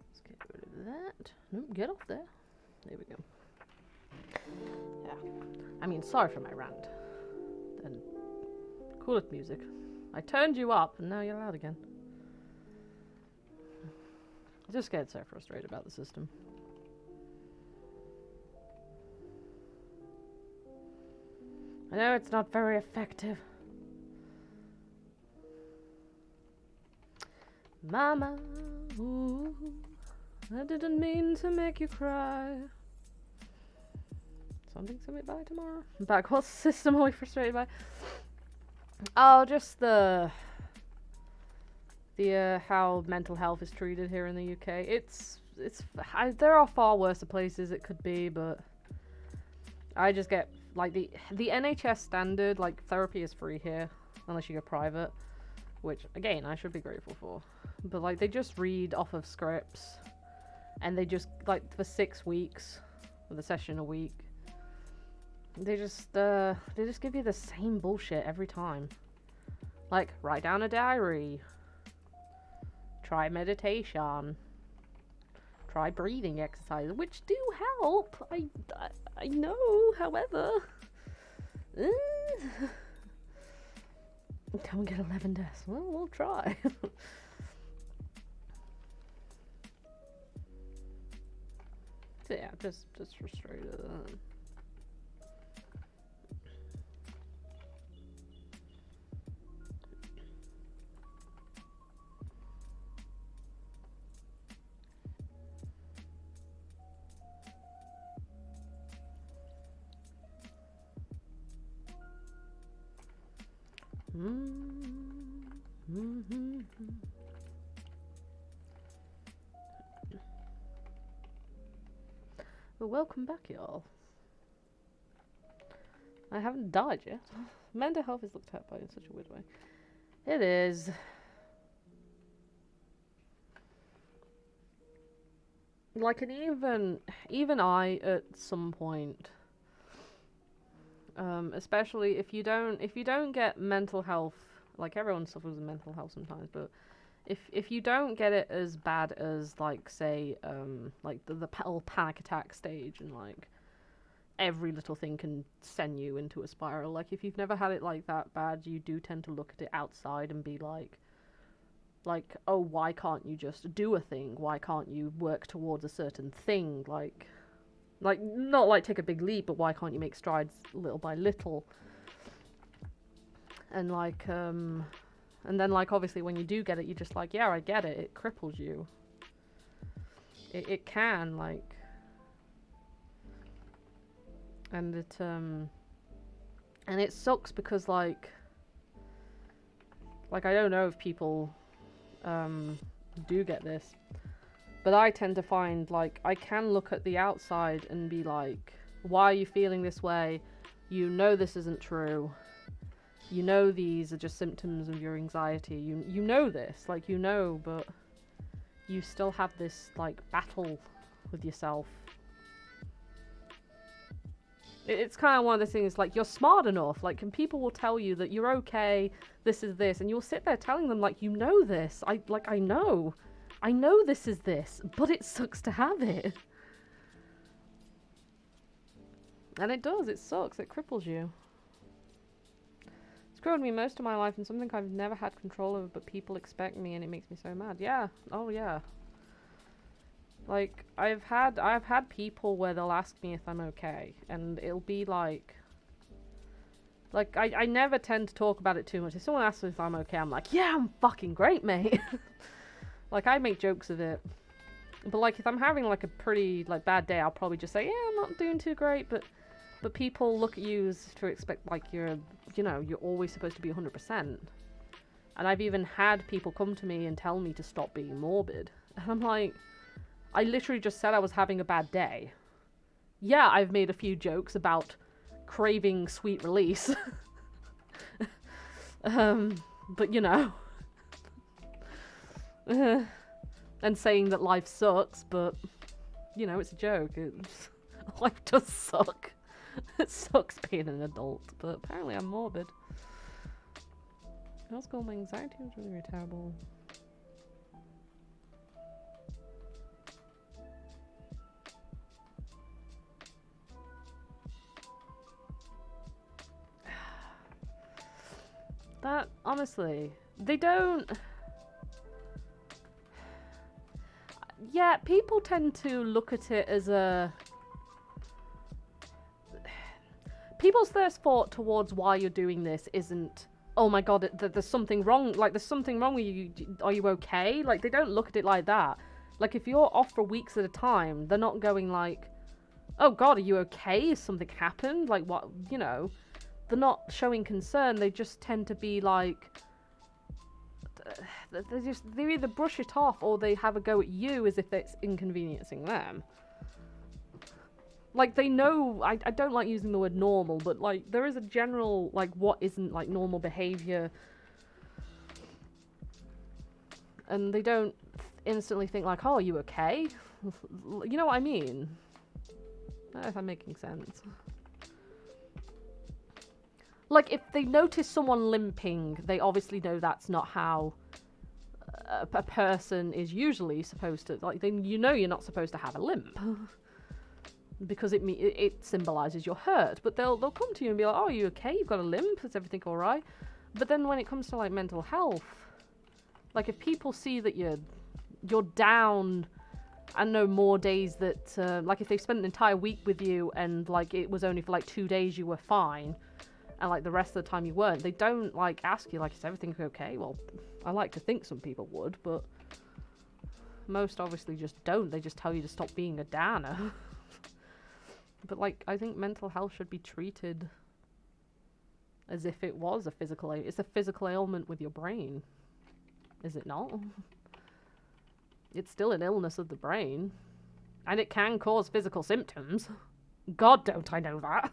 Let's get rid of that. No, get off there. There we go. Yeah. I mean, sorry for my rant. Then cool it, music. I turned you up and now you're loud again. I just get so frustrated about the system. I know it's not very effective. Mama, ooh, I didn't mean to make you cry. Something's gonna be by tomorrow. I'm back. What system are we frustrated by? Oh, just the how mental health is treated here in the UK. There are far worse places it could be, but I just get like the NHS standard, like therapy is free here unless you go private, which again I should be grateful for. But like they just read off of scripts, and they just like for 6 weeks with a session a week. They just give you the same bullshit every time. Like write down a diary. Try meditation. Try breathing exercises, which do help. I know, however. Come and get 11 deaths. Well, we'll try. So yeah, just frustrated. Well, welcome back, y'all. I haven't died yet. Mental health is looked at by in such a weird way. It is. Like, and even I, at some point, especially if you don't get mental health, like everyone suffers with mental health sometimes, but if you don't get it as bad as like say like the panic attack stage, and like every little thing can send you into a spiral, like if you've never had it like that bad, you do tend to look at it outside and be like, oh, why can't you just do a thing? Why can't you work towards a certain thing? Like not like take a big leap, but why can't you make strides little by little? And like and then like obviously when you do get it, you're just like, yeah, I get it. It cripples you. It can, like, and it sucks because like I don't know if people do get this, but I tend to find like I can look at the outside and be like, why are you feeling this way? You know this isn't true. You know these are just symptoms of your anxiety. You know this, like, you know, but you still have this like battle with yourself. It's kind of one of those things, like, you're smart enough, like, and people will tell you that you're okay, this is this, and you'll sit there telling them, like, you know this, I know this is this, but it sucks to have it. And it does, it sucks, it cripples you. It's crippled me most of my life, and something I've never had control over, but people expect me, and it makes me so mad. Yeah, oh yeah. Like, I've had people where they'll ask me if I'm okay, and it'll be like I never tend to talk about it too much. If someone asks me if I'm okay, I'm like, yeah, I'm fucking great, mate. Like, I make jokes of it. But like, if I'm having like a pretty like bad day, I'll probably just say, yeah, I'm not doing too great, but people look at you as to expect like you're always supposed to be 100%. And I've even had people come to me and tell me to stop being morbid. And I'm like, I literally just said I was having a bad day. Yeah, I've made a few jokes about craving sweet release. But you know. And saying that life sucks, but you know, it's a joke. Life does suck. It sucks being an adult, but apparently I'm morbid. That's cool. My anxiety was really, really terrible. That, honestly, they don't... Yeah, people tend to look at it as a... People's first thought towards why you're doing this isn't, oh my god, there's something wrong, like, there's something wrong with you, are you okay? Like, they don't look at it like that. Like, if you're off for weeks at a time, they're not going like, oh god, are you okay? Has something happened? Like, what, you know? They're not showing concern, they just tend to be like... They either brush it off or they have a go at you as if it's inconveniencing them. Like, they know, I don't like using the word normal, but, like, there is a general, like, what isn't, like, normal behaviour. And they don't instantly think, like, oh, are you okay? You know what I mean? I don't know if I'm making sense. Like, if they notice someone limping, they obviously know that's not how a person is usually supposed to, like, then you know you're not supposed to have a limp. Because it symbolises you're hurt. But they'll come to you and be like, oh, are you okay? You've got a limp? Is everything alright? But then when it comes to, like, mental health, like, if people see that you're down, I know more days that, like, if they've spent an entire week with you and, like, it was only for, like, 2 days you were fine, and, like, the rest of the time you weren't, they don't, like, ask you, like, is everything okay? Well, I like to think some people would, but most obviously just don't. They just tell you to stop being a downer. But, like, I think mental health should be treated as if it was a physical it's a physical ailment with your brain. Is it not? It's still an illness of the brain. And it can cause physical symptoms. God, don't I know that.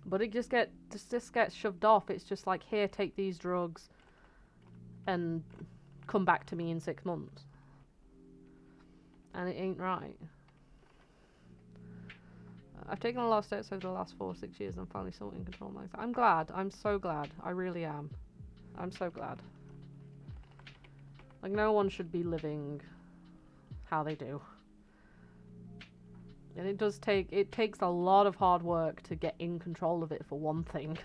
But it just gets shoved off. It's just like, here, take these drugs and come back to me in 6 months. And it ain't right. I've taken a lot of steps over the last 4 or 6 years and I'm finally somewhat in control of myself. I'm glad. I'm so glad. I really am. I'm so glad. Like, no one should be living how they do. And it takes a lot of hard work to get in control of it, for one thing.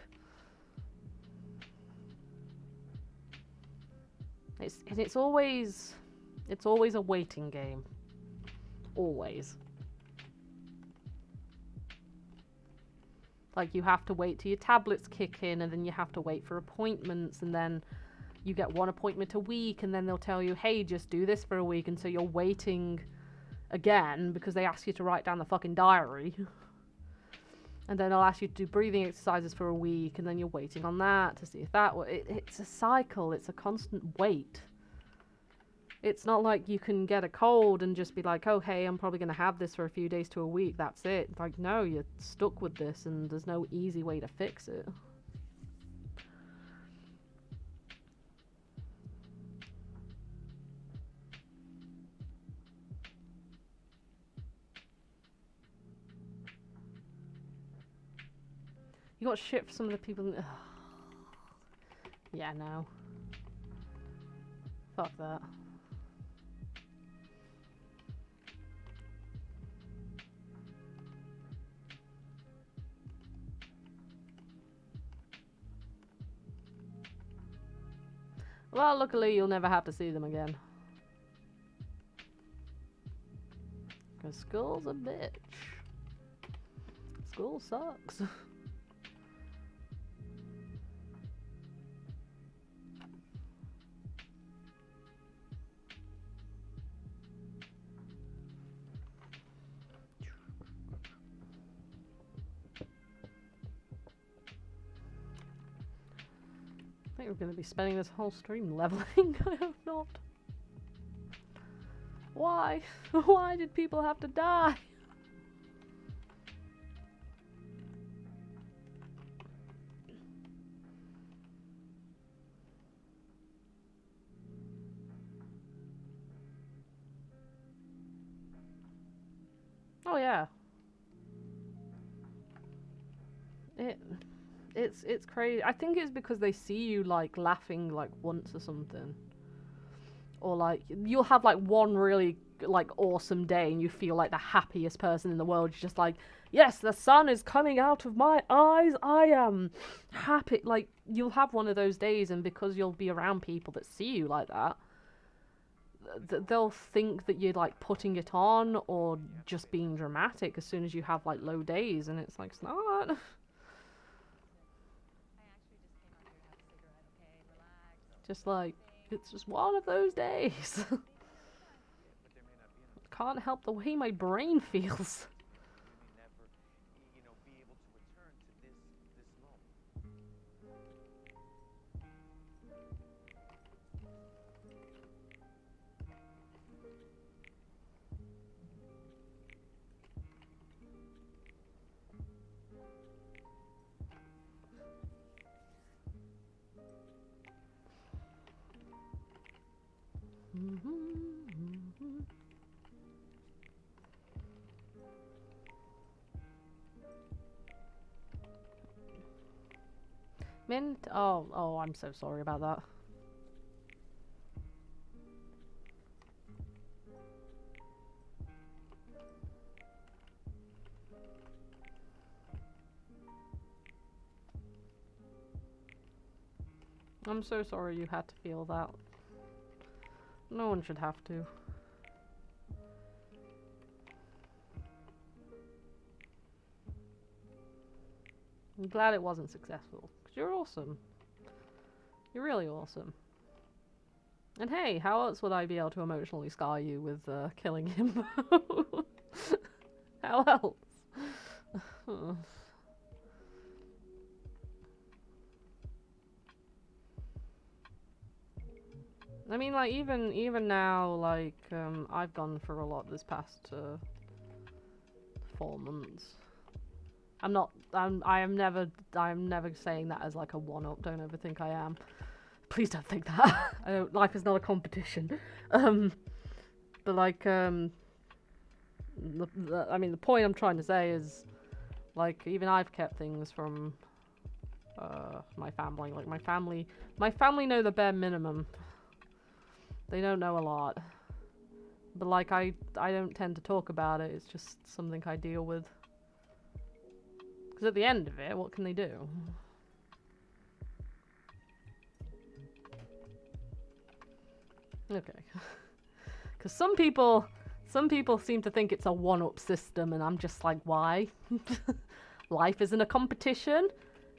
It's always a waiting game. Always. Like, you have to wait till your tablets kick in, and then you have to wait for appointments, and then you get one appointment a week, and then they'll tell you, hey, just do this for a week, and so you're waiting again because they ask you to write down the fucking diary. And then they'll ask you to do breathing exercises for a week, and then you're waiting on that to see if that it's a cycle. It's a constant wait. It's not like you can get a cold and just be like, oh, hey, I'm probably going to have this for a few days to a week. That's it. Like, no, you're stuck with this, and there's no easy way to fix it. You got shit for some of the people. Ugh. Yeah, no. Fuck that. Well, luckily you'll never have to see them again. Because school's a bitch. School sucks. I think we're going to be spending this whole stream leveling. I hope not. Why? Why did people have to die? Oh yeah. it's crazy. I think it's because they see you like laughing like once or something, or like you'll have like one really like awesome day and you feel like the happiest person in the world. You're just like, yes, the sun is coming out of my eyes. I am happy. Like you'll have one of those days, and because you'll be around people that see you like that, they'll think that you're like putting it on or just being dramatic as soon as you have like low days, and it's like it's not. Just like, it's just one of those days. Can't help the way my brain feels. Mint? Oh, I'm so sorry about that. I'm so sorry you had to feel that. No one should have to. I'm glad it wasn't successful, because you're awesome. You're really awesome. And hey, how else would I be able to emotionally scar you with killing him? How else? I mean, like, even now, like, I've gone through a lot this past 4 months. I am never saying that as like a one-up. Don't ever think I am. Please don't think that. Life is not a competition. But like, I mean, the point I'm trying to say is, like, even I've kept things from my family. Like, my family know the bare minimum. They don't know a lot. But like, I don't tend to talk about it. It's just something I deal with. Because at the end of it, what can they do? Okay. Because some people seem to think it's a one-up system, and I'm just like, why? Life isn't a competition.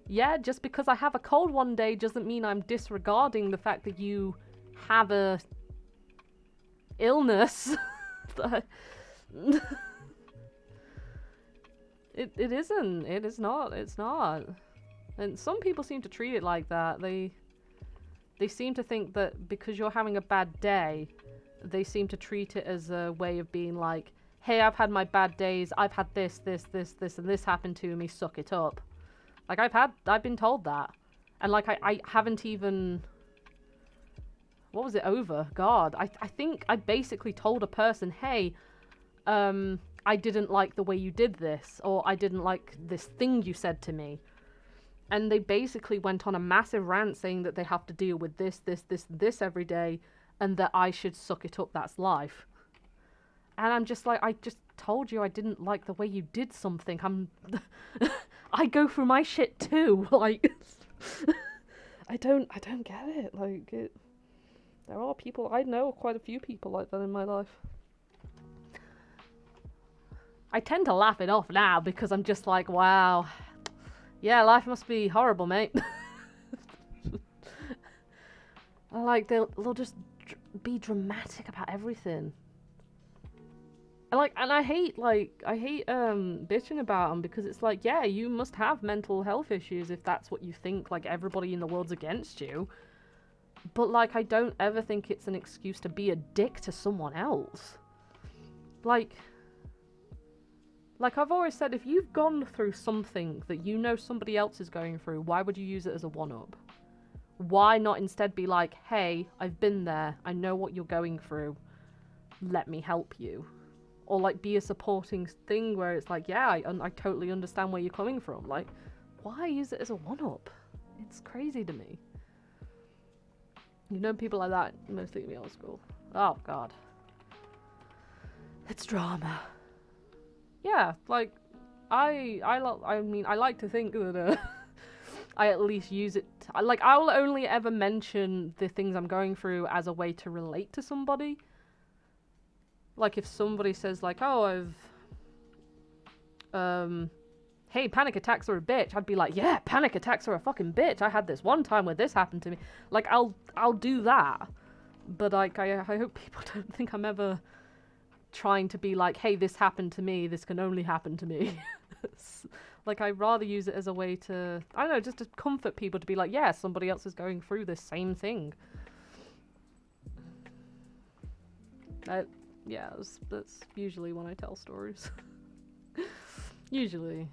Yeah, just because I have a cold one day doesn't mean I'm disregarding the fact that you have a illness. It isn't. It is not. It's not. And some people seem to treat it like that. They seem to think that because you're having a bad day, they seem to treat it as a way of being like, hey, I've had my bad days. I've had this, and this happened to me. Suck it up. Like, I've been told that. And like, I haven't even... What was it over? God, I think I basically told a person, hey, I didn't like the way you did this, or I didn't like this thing you said to me. And they basically went on a massive rant saying that they have to deal with this, this every day, and that I should suck it up, that's life. And I'm just like, I just told you I didn't like the way you did something. I go through my shit too. Like, I don't get it. Like, there are people, I know quite a few people like that in my life. I tend to laugh it off now because I'm just like, wow. Yeah, life must be horrible, mate. Like, they'll just be dramatic about everything. And I hate bitching about them, because it's like, yeah, you must have mental health issues if that's what you think, like, everybody in the world's against you. But, like, I don't ever think it's an excuse to be a dick to someone else. Like, I've always said, if you've gone through something that you know somebody else is going through, why would you use it as a one-up? Why not instead be like, hey, I've been there, I know what you're going through, let me help you? Or, like, be a supporting thing where it's like, yeah, I totally understand where you're coming from. Like, why use it as a one-up? It's crazy to me. You've known people like that mostly in the old school. Oh god. It's drama. Yeah, like I mean I like to think that I at least use it. I will only ever mention the things I'm going through as a way to relate to somebody. Like if somebody says like, "Oh, hey, panic attacks are a bitch," I'd be like, "Yeah, panic attacks are a fucking bitch. I had this one time where this happened to me." Like I'll do that, but like I hope people don't think I'm ever trying to be like, "Hey, this happened to me. This can only happen to me." Like I'd rather use it as a way to, I don't know, just to comfort people, to be like, yeah, somebody else is going through this same thing. Yeah, that's usually when I tell stories. Usually.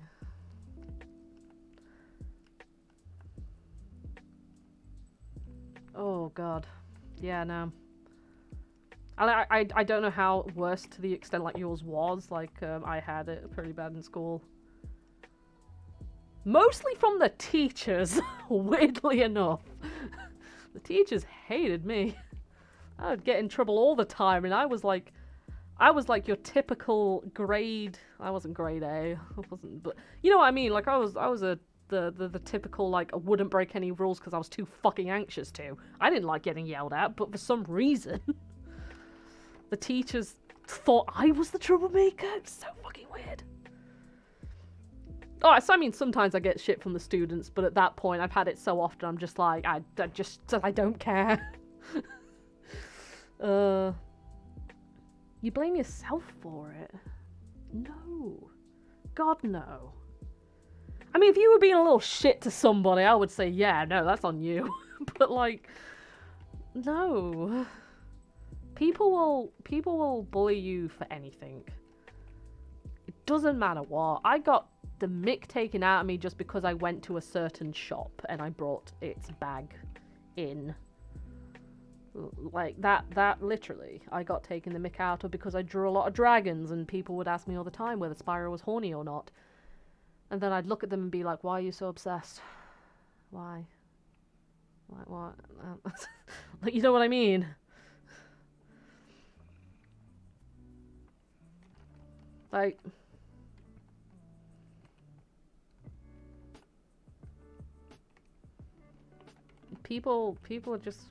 Oh god. Yeah, no. I don't know how worse to the extent like yours was. Like, I had it pretty bad in school. Mostly from the teachers, weirdly enough. The teachers hated me. I would get in trouble all the time, and I was like your typical grade. I wasn't grade A. I wasn't, but you know what I mean. Like I was the typical like I wouldn't break any rules because I was too fucking anxious to. I didn't like getting yelled at, but for some reason, the teachers thought I was the troublemaker. It's so fucking weird. Oh, so I mean, sometimes I get shit from the students, but at that point, I've had it so often, I'm just like, I don't care. You blame yourself for it? No. God, no. I mean, if you were being a little shit to somebody, I would say, yeah, no, that's on you. But, like, no. People will bully you for anything. It doesn't matter what. I got the mick taken out of me just because I went to a certain shop and I brought its bag in. Like, that literally, I got taken the mick out of because I drew a lot of dragons and people would ask me all the time whether Spyro was horny or not. And then I'd look at them and be like, why are you so obsessed? Why? Like, what? Like, you know what I mean? Like... People just...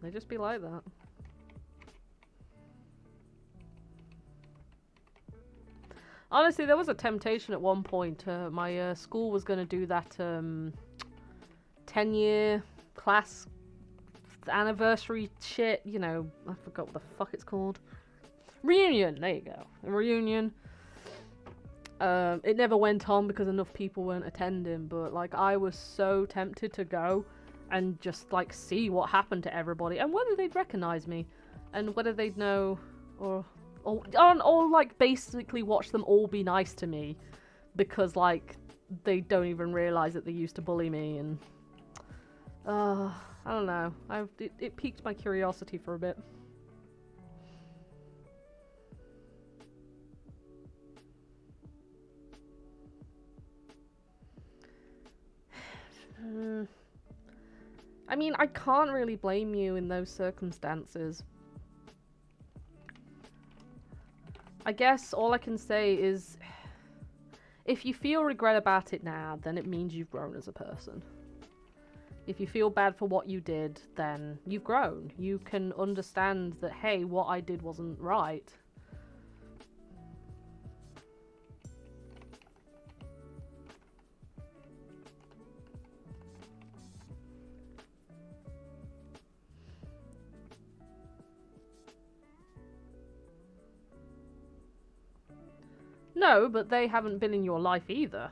They just be like that. Honestly, there was a temptation at one point. My school was going to do that 10-year class anniversary shit. You know, I forgot what the fuck it's called. Reunion, there you go. A reunion. It never went on because enough people weren't attending, but like I was so tempted to go and just like see what happened to everybody and whether they'd recognize me and whether they'd know or like basically watch them all be nice to me because like they don't even realize that they used to bully me. And I don't know, it piqued my curiosity for a bit. I mean, I can't really blame you in those circumstances. I guess all I can say is, if you feel regret about it now, then it means you've grown as a person. If you feel bad for what you did, then you've grown. You can understand that, hey, what I did wasn't right. No, but they haven't been in your life either.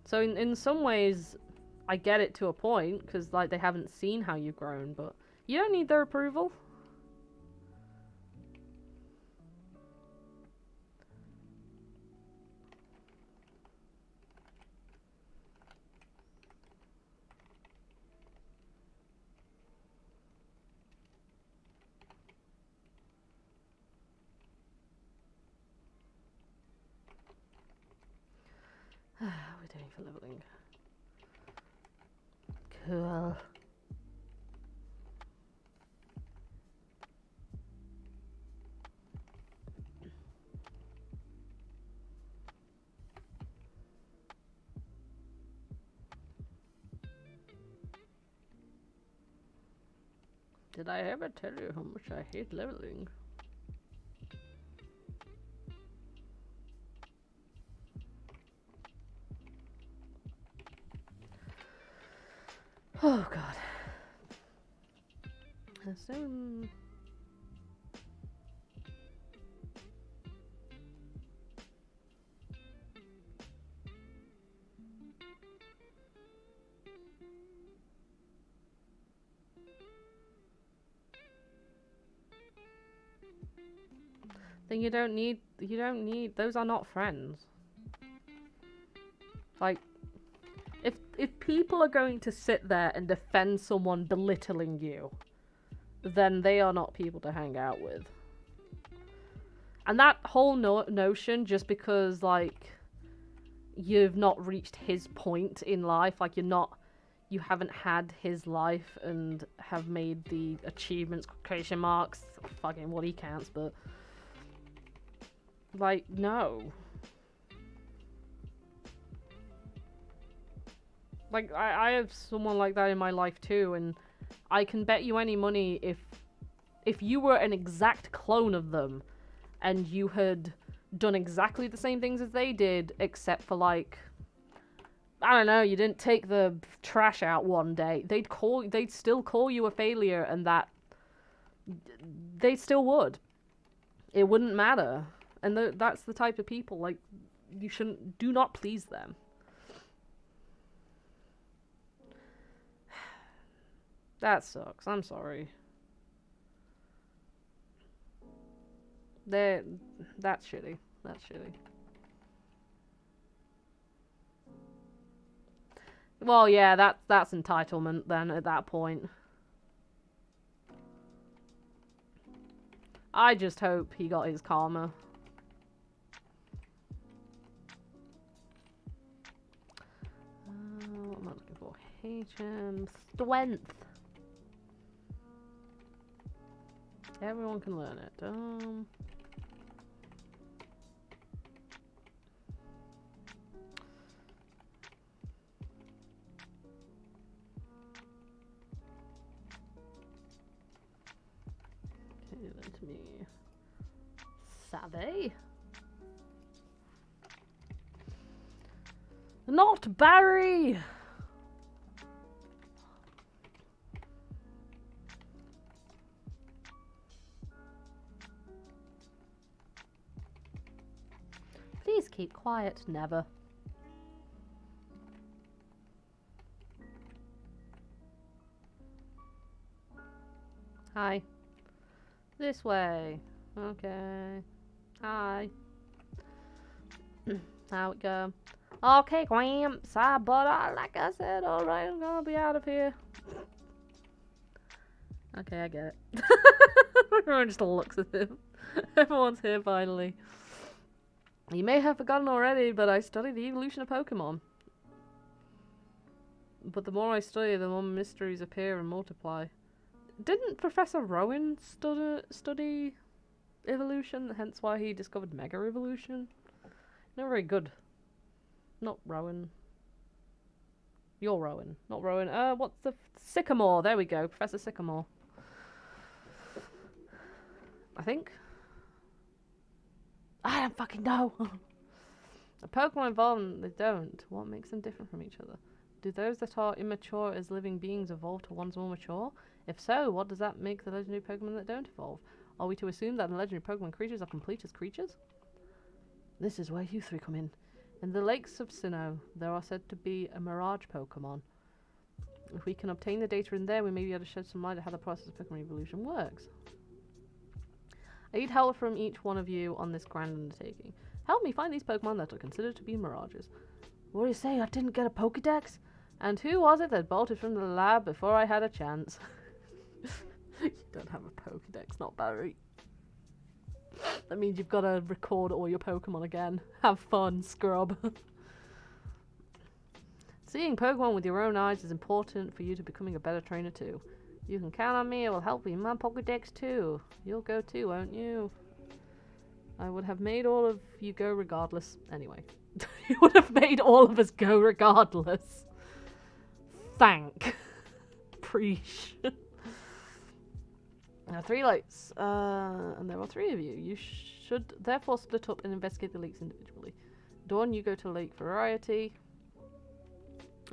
So in some ways, I get it to a point, because like they haven't seen how you've grown, but you don't need their approval. We doing for leveling? Cool. Did I ever tell you how much I hate leveling? Oh god. So then you don't need those are not friends. Like if people are going to sit there and defend someone belittling you, then they are not people to hang out with. And that whole notion, just because like you've not reached his point in life, like you haven't had his life and have made the achievements, quotation marks, fucking what he counts, but like, no. Like, I have someone like that in my life too, and I can bet you any money if you were an exact clone of them and you had done exactly the same things as they did, except for like, I don't know, you didn't take the trash out one day, they'd still call you a failure, and that they still would. It wouldn't matter. And that's the type of people, like, do not please them. That sucks. I'm sorry. That's shitty. That's shitty. Well, yeah, that's entitlement then at that point. I just hope he got his karma. What am I looking for? HM strength. Everyone can learn it. Okay, then to me. Savvy. Not Barry! Please keep quiet, never. Hi. This way. Okay. Hi. How it go? Okay, Gramps. Like I said, alright, I'm gonna be out of here. Okay, I get it. Everyone just looks at him. Everyone's here finally. You may have forgotten already, but I study the evolution of Pokemon. But the more I study, the more mysteries appear and multiply. Didn't Professor Rowan study evolution, hence why he discovered Mega Evolution? Not very good. Not Rowan. You're Rowan, not Rowan. What's the... Sycamore, there we go, Professor Sycamore. I think. I don't fucking know. The Pokemon evolve and they don't. What makes them different from each other? Do those that are immature as living beings evolve to ones more mature? If so, what does that make the legendary Pokemon that don't evolve? Are we to assume that the legendary Pokemon creatures are complete as creatures? This is where you three come in. In the lakes of Sinnoh, there are said to be a Mirage Pokemon. If we can obtain the data in there, we may be able to shed some light on how the process of Pokemon evolution works. I need help from each one of you on this grand undertaking. Help me find these Pokemon that are considered to be mirages. What do you say? I didn't get a Pokedex? And who was it that bolted from the lab before I had a chance? You don't have a Pokedex, not Barry. That means you've got to record all your Pokemon again. Have fun, scrub. Seeing Pokemon with your own eyes is important for you to becoming a better trainer too. You can count on me, it will help you in my Pokedex too. You'll go too, won't you? I would have made all of you go regardless. Anyway. You would have made all of us go regardless. Thank. Preach. There are 3 lakes, and there are 3 of you. You should therefore split up and investigate the lakes individually. Dawn, you go to Lake Variety.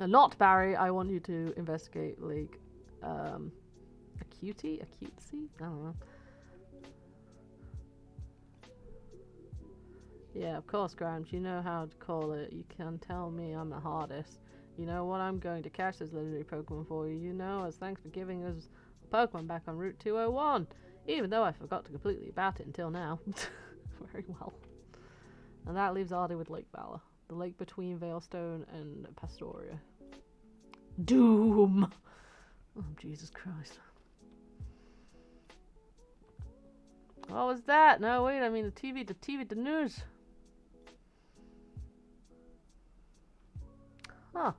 Not Barry, I want you to investigate Lake, Acutey? I don't know. Yeah, of course, Grimes, you know how to call it. You can tell me I'm the hardest. You know what, I'm going to catch this legendary Pokemon for you, you know, as thanks for giving us a Pokemon back on Route 201. Even though I forgot to completely about it until now. Very well. And that leaves Ardy with Lake Valor. The lake between Veilstone and Pastoria. Doom! Oh, Jesus Christ. What was that? No, wait, I mean the news. Huh.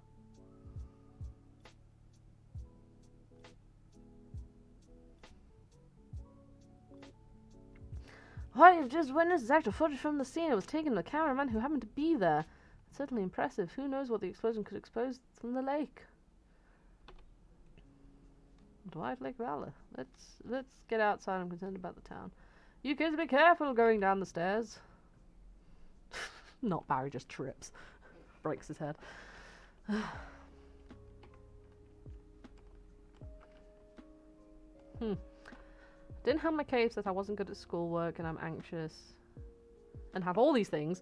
I have just witnessed actual footage from the scene. It was taken by a cameraman who happened to be there. It's certainly impressive. Who knows what the explosion could expose from the lake? Do I have Lake Valor? Let's get outside. I'm concerned about the town. You kids be careful going down the stairs. Not Barry, just trips. Breaks his head. Didn't have my caves that I wasn't good at schoolwork and I'm anxious. And have all these things.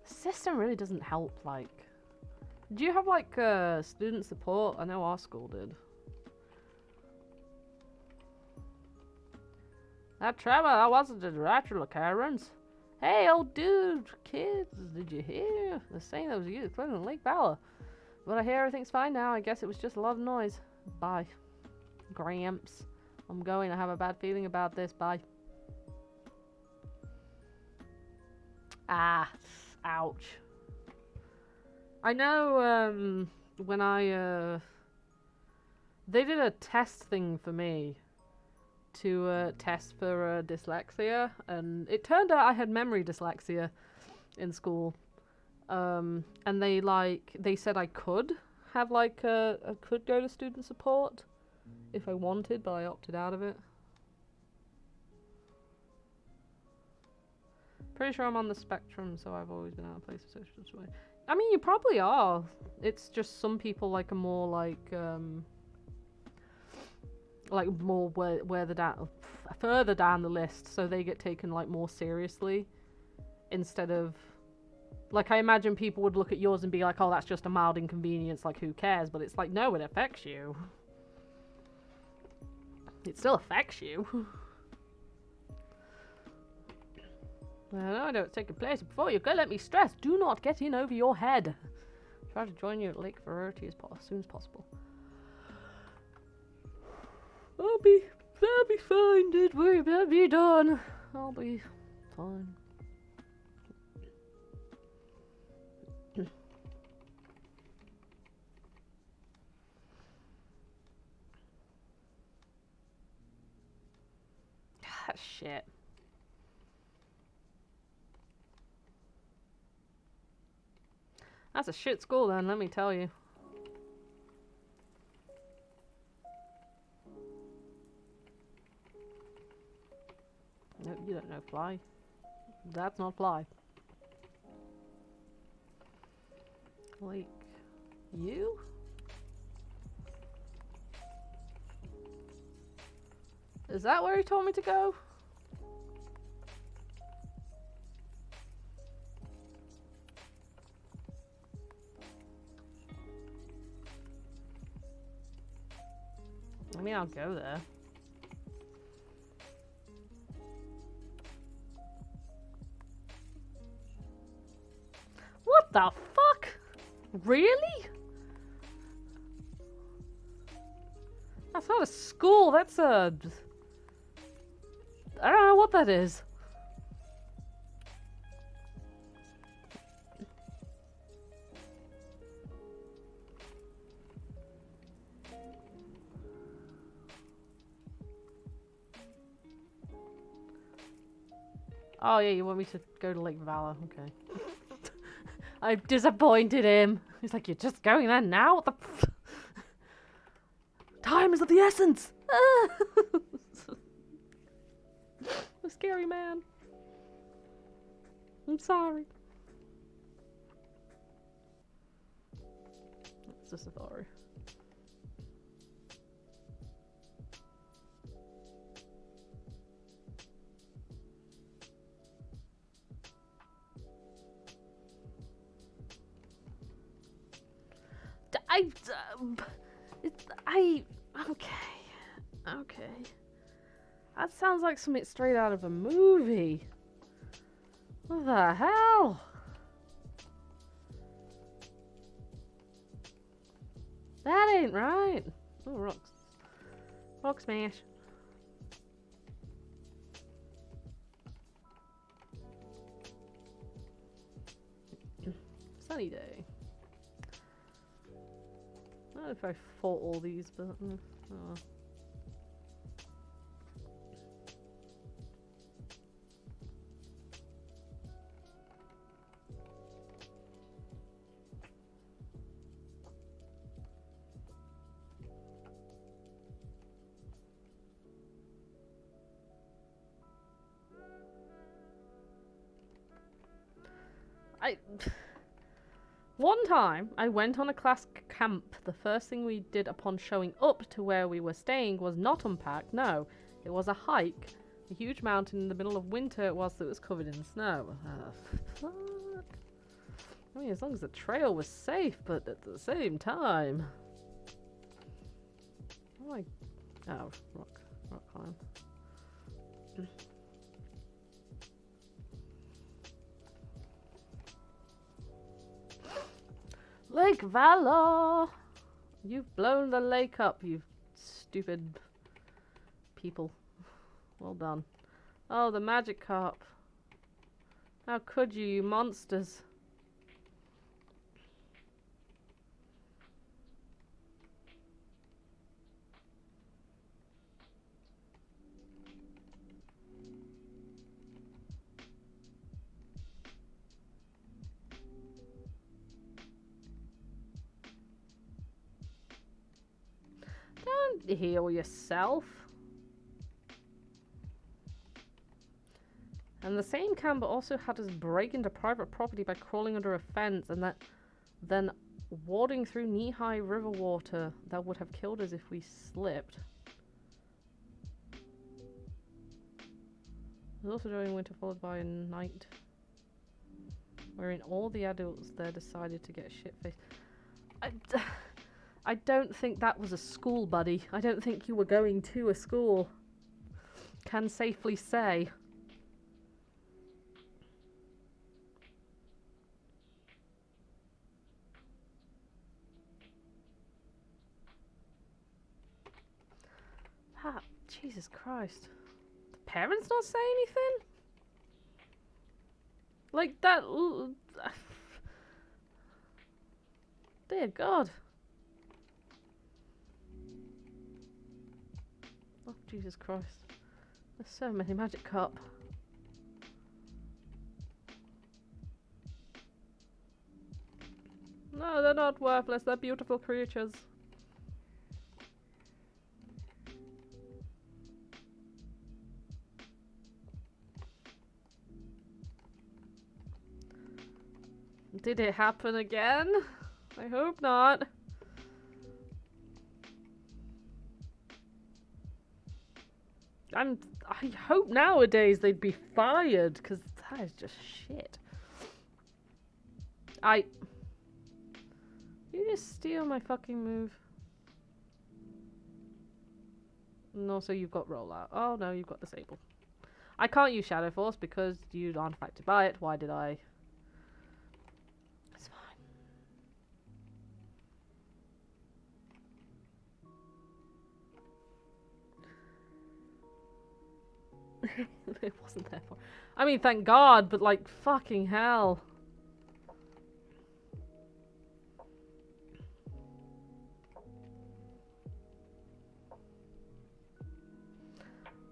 System really doesn't help, like... Do you have, like, student support? I know our school did. That Trevor, that wasn't a natural occurrence. Hey, old dude, kids, did you hear? They're saying that was you explosion in Lake Valor. But I hear everything's fine now. I guess it was just a lot of noise. Bye. Gramps. I'm going. I have a bad feeling about this. Bye. Ah. Ouch. I know, when I, they did a test thing for me to, test for, dyslexia, and it turned out I had memory dyslexia in school. And they said I could have, like, I could go to student support if I wanted, but I opted out of it. Pretty sure I'm on the spectrum, so I've always been out of place of social way. I mean, you probably are. It's just some people, like, are more, like more where the further down the list, so they get taken, like, more seriously instead of... Like, I imagine people would look at yours and be like, oh, that's just a mild inconvenience, like, who cares? But it's like, no, it affects you. It still affects you. I know it's taking place. Before you go, let me stress, do not get in over your head. Try to join you at Lake Variety as soon as possible. I'll be fine, don't worry about me, Dawn. I'll be fine. Shit. That's a shit school then, let me tell you. No, you don't know fly. That's not fly. Like, you? Is that where he told me to go? I mean, I'll go there. What the fuck? Really? That's not a school, that's a... I don't know what that is. Oh yeah, you want me to go to Lake Valor? Okay. I've disappointed him. He's like, you're just going there now? What the time is of the essence! A scary man. I'm sorry. It's a safari. Okay. That sounds like something straight out of a movie. What the hell? That ain't right. Oh, rocks. Rock smash. Sunny day. I don't know if I fought all these, but oh. One time, I went on a class camp. The first thing we did upon showing up to where we were staying was not unpack, no. It was a hike. A huge mountain in the middle of winter it was that was covered in snow. Fuck. I mean, as long as the trail was safe, but at the same time... Oh, rock climb. Lake Valor! You've blown the lake up, you stupid people. Well done. Oh, the magic carp. How could you, you monsters? Don't heal yourself. And the same camper also had us break into private property by crawling under a fence and then wading through knee-high river water that would have killed us if we slipped. It was also during winter followed by a night wherein all the adults there decided to get shit-faced. I don't think that was a school, buddy. I don't think you were going to a school. Can safely say. Ah, Jesus Christ. The parents not say anything? Like that... Dear God. Oh, Jesus Christ. There's so many magic carp. No, they're not worthless. They're beautiful creatures. Did it happen again? I hope not. I hope nowadays they'd be fired, because that is just shit. You just steal my fucking move. And also you've got rollout. Oh no, you've got disable. I can't use Shadow Force because you aren't affected by it. Why did I? It's fine. It wasn't there for. I mean, thank God, but like, fucking hell.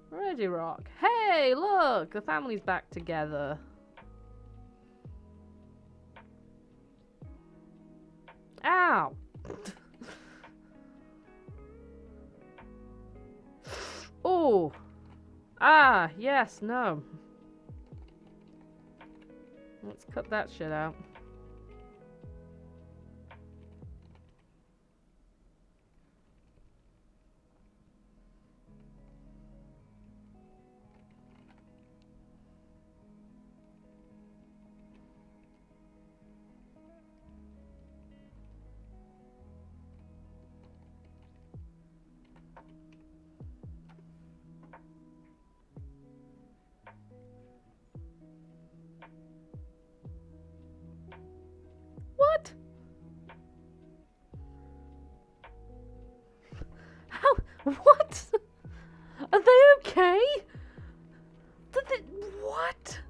Right, energy rock. Hey, look! The family's back together. Ow! Oh! Ah, yes, no. Let's cut that shit out. What? How? What? Are they okay? Did they... What?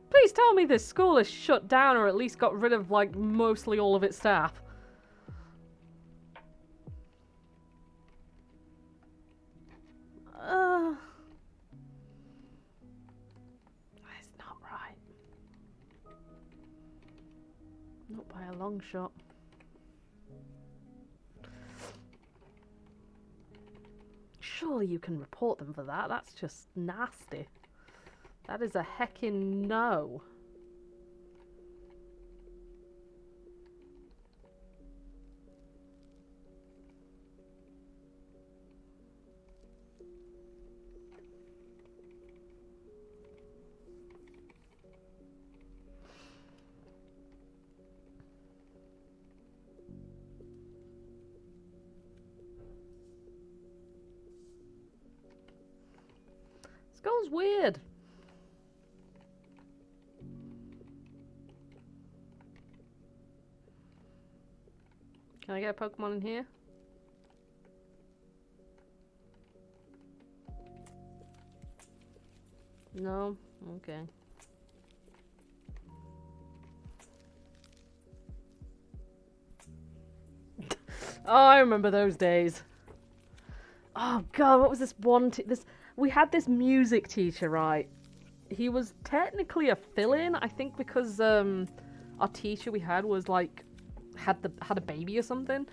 Please tell me this school is shut down or at least got rid of, like, mostly all of its staff. That's not right. Not by a long shot. Surely you can report them for that. That's just nasty. That is a heckin' no. Skull's weird. Can I get a Pokemon in here? No? Okay. Oh, I remember those days. Oh god, what was this one we had this music teacher, right? He was technically a fill-in, I think, because our teacher we had was like had a baby or something.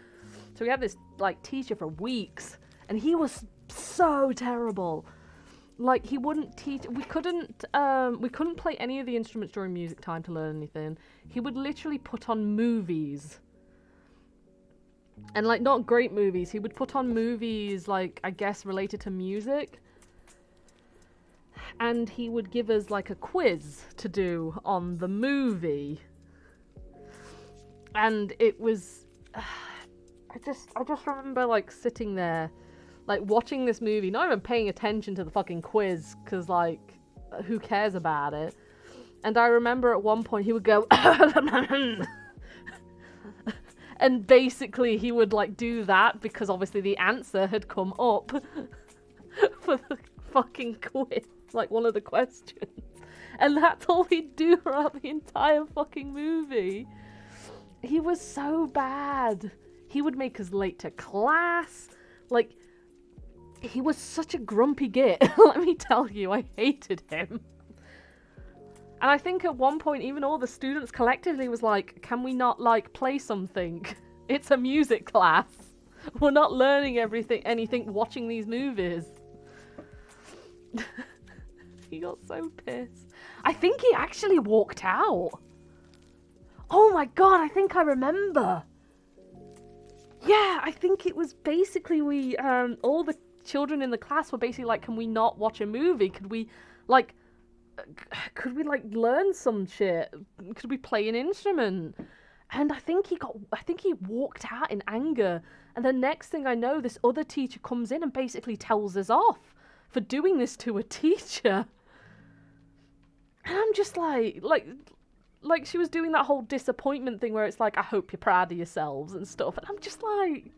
So we had this like teacher for weeks, and he was so terrible. Like, he wouldn't teach. We couldn't play any of the instruments during music time to learn anything. He would literally put on movies. And, like, not great movies. He would put on movies, like, I guess, related to music. And he would give us, like, a quiz to do on the movie. And it was... I just remember, like, sitting there, like, watching this movie, not even paying attention to the fucking quiz, because, like, who cares about it? And I remember at one point he would go... And basically he would, like, do that because obviously the answer had come up for the fucking quiz, like, one of the questions. And that's all he'd do throughout the entire fucking movie. He was so bad. He would make us late to class. Like, he was such a grumpy git. Let me tell you, I hated him. And I think at one point, even all the students collectively was like, can we not, like, play something? It's a music class. We're not learning anything watching these movies. He got so pissed. I think he actually walked out. Oh my god, I think I remember. Yeah, I think it was basically all the children in the class were basically like, can we not watch a movie? Could we learn some shit? Could we play an instrument? And I think he walked out in anger. And the next thing I know, this other teacher comes in and basically tells us off for doing this to a teacher. And I'm just like she was doing that whole disappointment thing where it's like, I hope you're proud of yourselves and stuff. And I'm just like,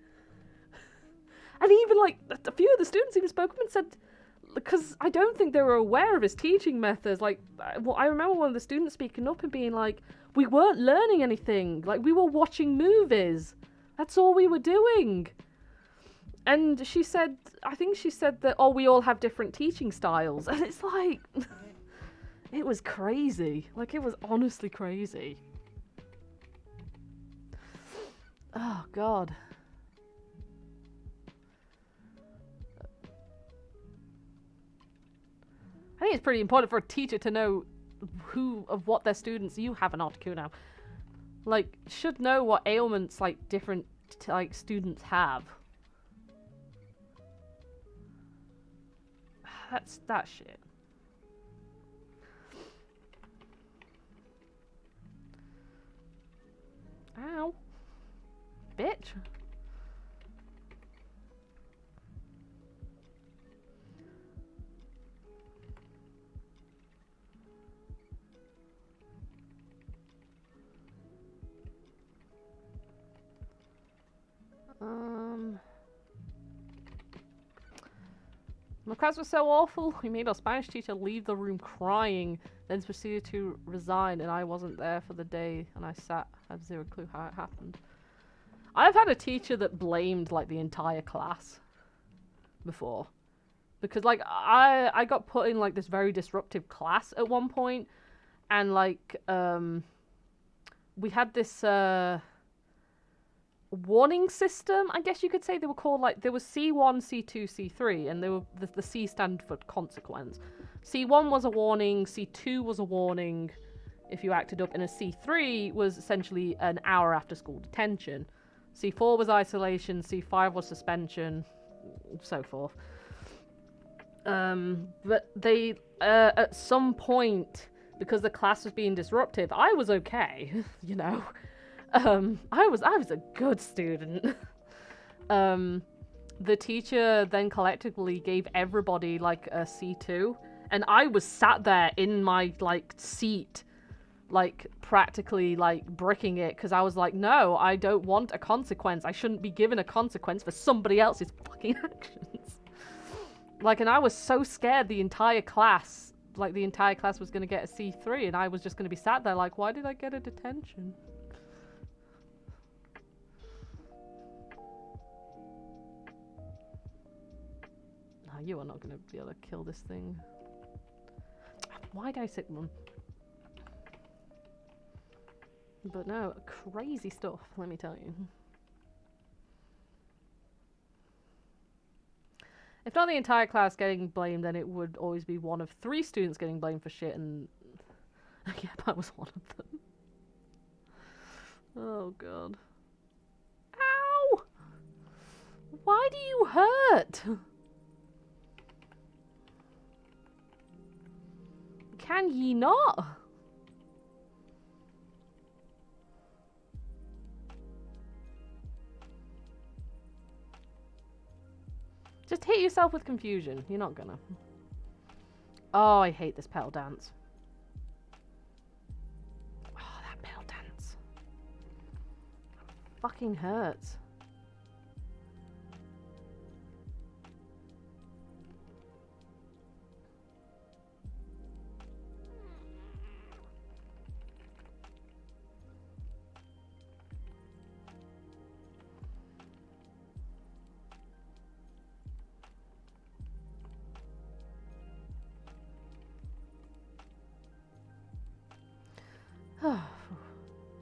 and even like a few of the students even spoke up and said, because I don't think they were aware of his teaching methods. Like, well, I remember one of the students speaking up and being like, we weren't learning anything. Like, we were watching movies. That's all we were doing. And she said, I think she said that, oh, we all have different teaching styles. And it's like, it was crazy. Like, it was honestly crazy. Oh, God. I think it's pretty important for a teacher to know what their students, you have an article now, like, should know what ailments, like, different, like, students have. That's that shit. Ow. Bitch. My class was so awful, we made our Spanish teacher leave the room crying, then proceeded to resign, and I wasn't there for the day, and I had zero clue how it happened. I've had a teacher that blamed, like, the entire class before. Because, like, I got put in, like, this very disruptive class at one point, and, like, we had this, warning system, I guess you could say. They were called, like, there was C1, C2, C3, and they were the C stand for consequence. C1 was a warning, C2 was a warning if you acted up, and a C3 was essentially an hour after school detention. C4 was isolation, C5 was suspension, so forth. But they, at some point, because the class was being disruptive, I was okay, you know. I was a good student. The teacher then collectively gave everybody, like, a C2, and I was sat there in my, like, seat, like, practically, like, bricking it, because I was like, no, I don't want a consequence. I shouldn't be given a consequence for somebody else's fucking actions. Like, and I was so scared the entire class was going to get a C3, and I was just going to be sat there like, why did I get a detention? You are not going to be able to kill this thing. Why did I sick one? But no, crazy stuff, let me tell you. If not the entire class getting blamed, then it would always be one of 3 students getting blamed for shit, and yeah, I was one of them. Oh, God. Ow! Why do you hurt? Can ye not? Just hit yourself with confusion. You're not gonna. Oh, I hate this pedal dance. Oh, that pedal dance. Fucking hurts.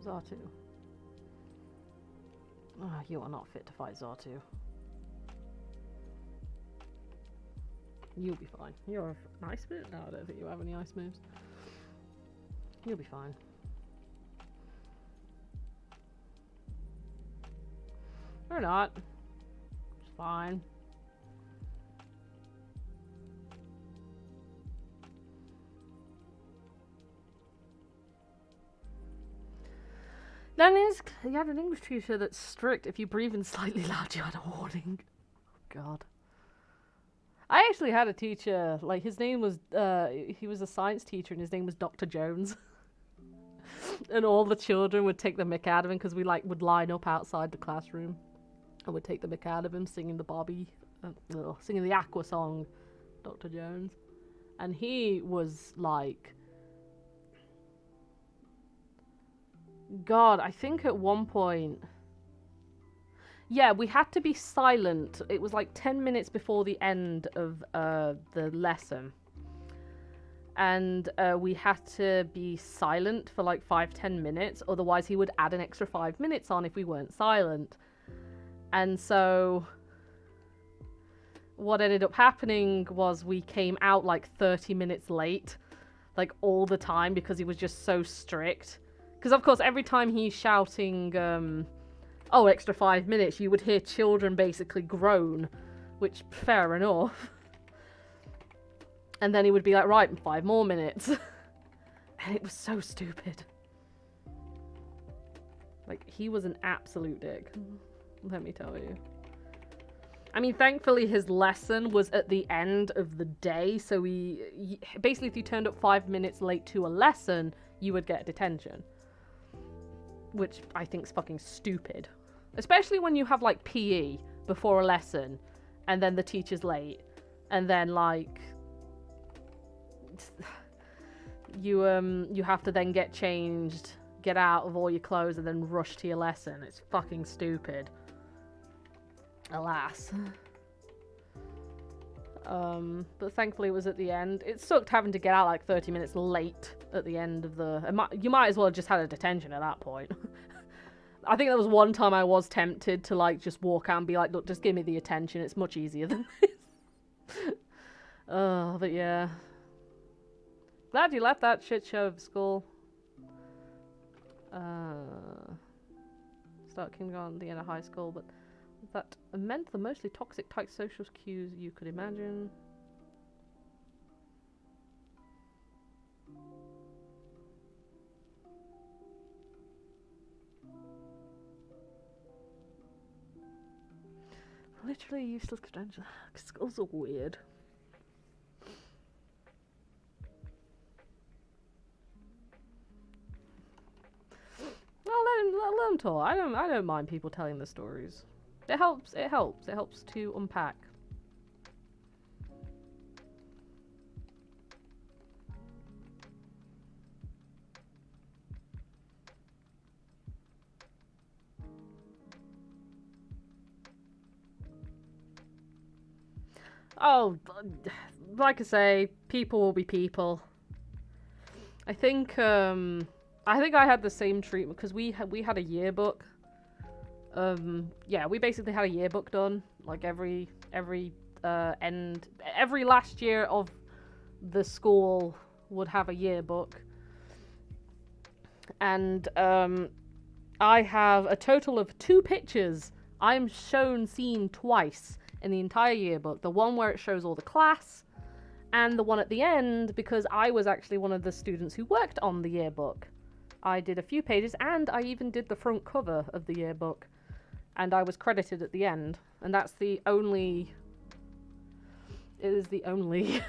Zartu. Oh, you are not fit to fight Zartu. You'll be fine. You're an ice move? No, I don't think you have any ice moves. You'll be fine. Or not. It's fine. Then you had an English teacher that's strict. If you breathe in slightly loud, you had a warning. Oh, God. I actually had a teacher, like, his name was, he was a science teacher, and his name was Dr. Jones. And all the children would take the mick out of him, because we, like, would line up outside the classroom. And would take the mick out of him, singing singing the Aqua song, Dr. Jones. And he was, like... God, I think at one point... Yeah, we had to be silent. It was like 10 minutes before the end of the lesson. And we had to be silent for like 5-10 minutes. Otherwise, he would add an extra 5 minutes on if we weren't silent. And so what ended up happening was we came out like 30 minutes late. Like all the time because he was just so strict. Because of course, every time he's shouting... oh, extra 5 minutes, you would hear children basically groan, which, fair enough. And then he would be like, right, 5 more minutes. And it was so stupid. Like, he was an absolute dick, let me tell you. I mean, thankfully his lesson was at the end of the day, so he basically, if you turned up 5 minutes late to a lesson, you would get detention. Which I think is fucking stupid. Especially when you have, like, PE before a lesson, and then the teacher's late, and then, like, you have to then get changed, get out of all your clothes, and then rush to your lesson. It's fucking stupid. Alas. But thankfully it was at the end. It sucked having to get out, like, 30 minutes late at the end of the... You might as well have just had a detention at that point. I think there was one time I was tempted to, like, just walk out and be like, look, just give me the attention. It's much easier than this. But yeah. Glad you left that shit show of school. Start kindergarten, the end of high school, but that meant the mostly toxic type social cues you could imagine. Literally useless credentials. Schools are weird. Well, let them talk. I don't mind people telling the stories. It helps. It helps. It helps to unpack. Oh, like I say, people will be people. I think I had the same treatment because we had a yearbook. Yeah, we basically had a yearbook done like every last year of the school would have a yearbook, and I have a total of 2 pictures I'm seen twice in the entire yearbook. The one where it shows all the class, and the one at the end because I was actually one of the students who worked on the yearbook. I did a few pages, and I even did the front cover of the yearbook, and I was credited at the end, and that's the only... It is the only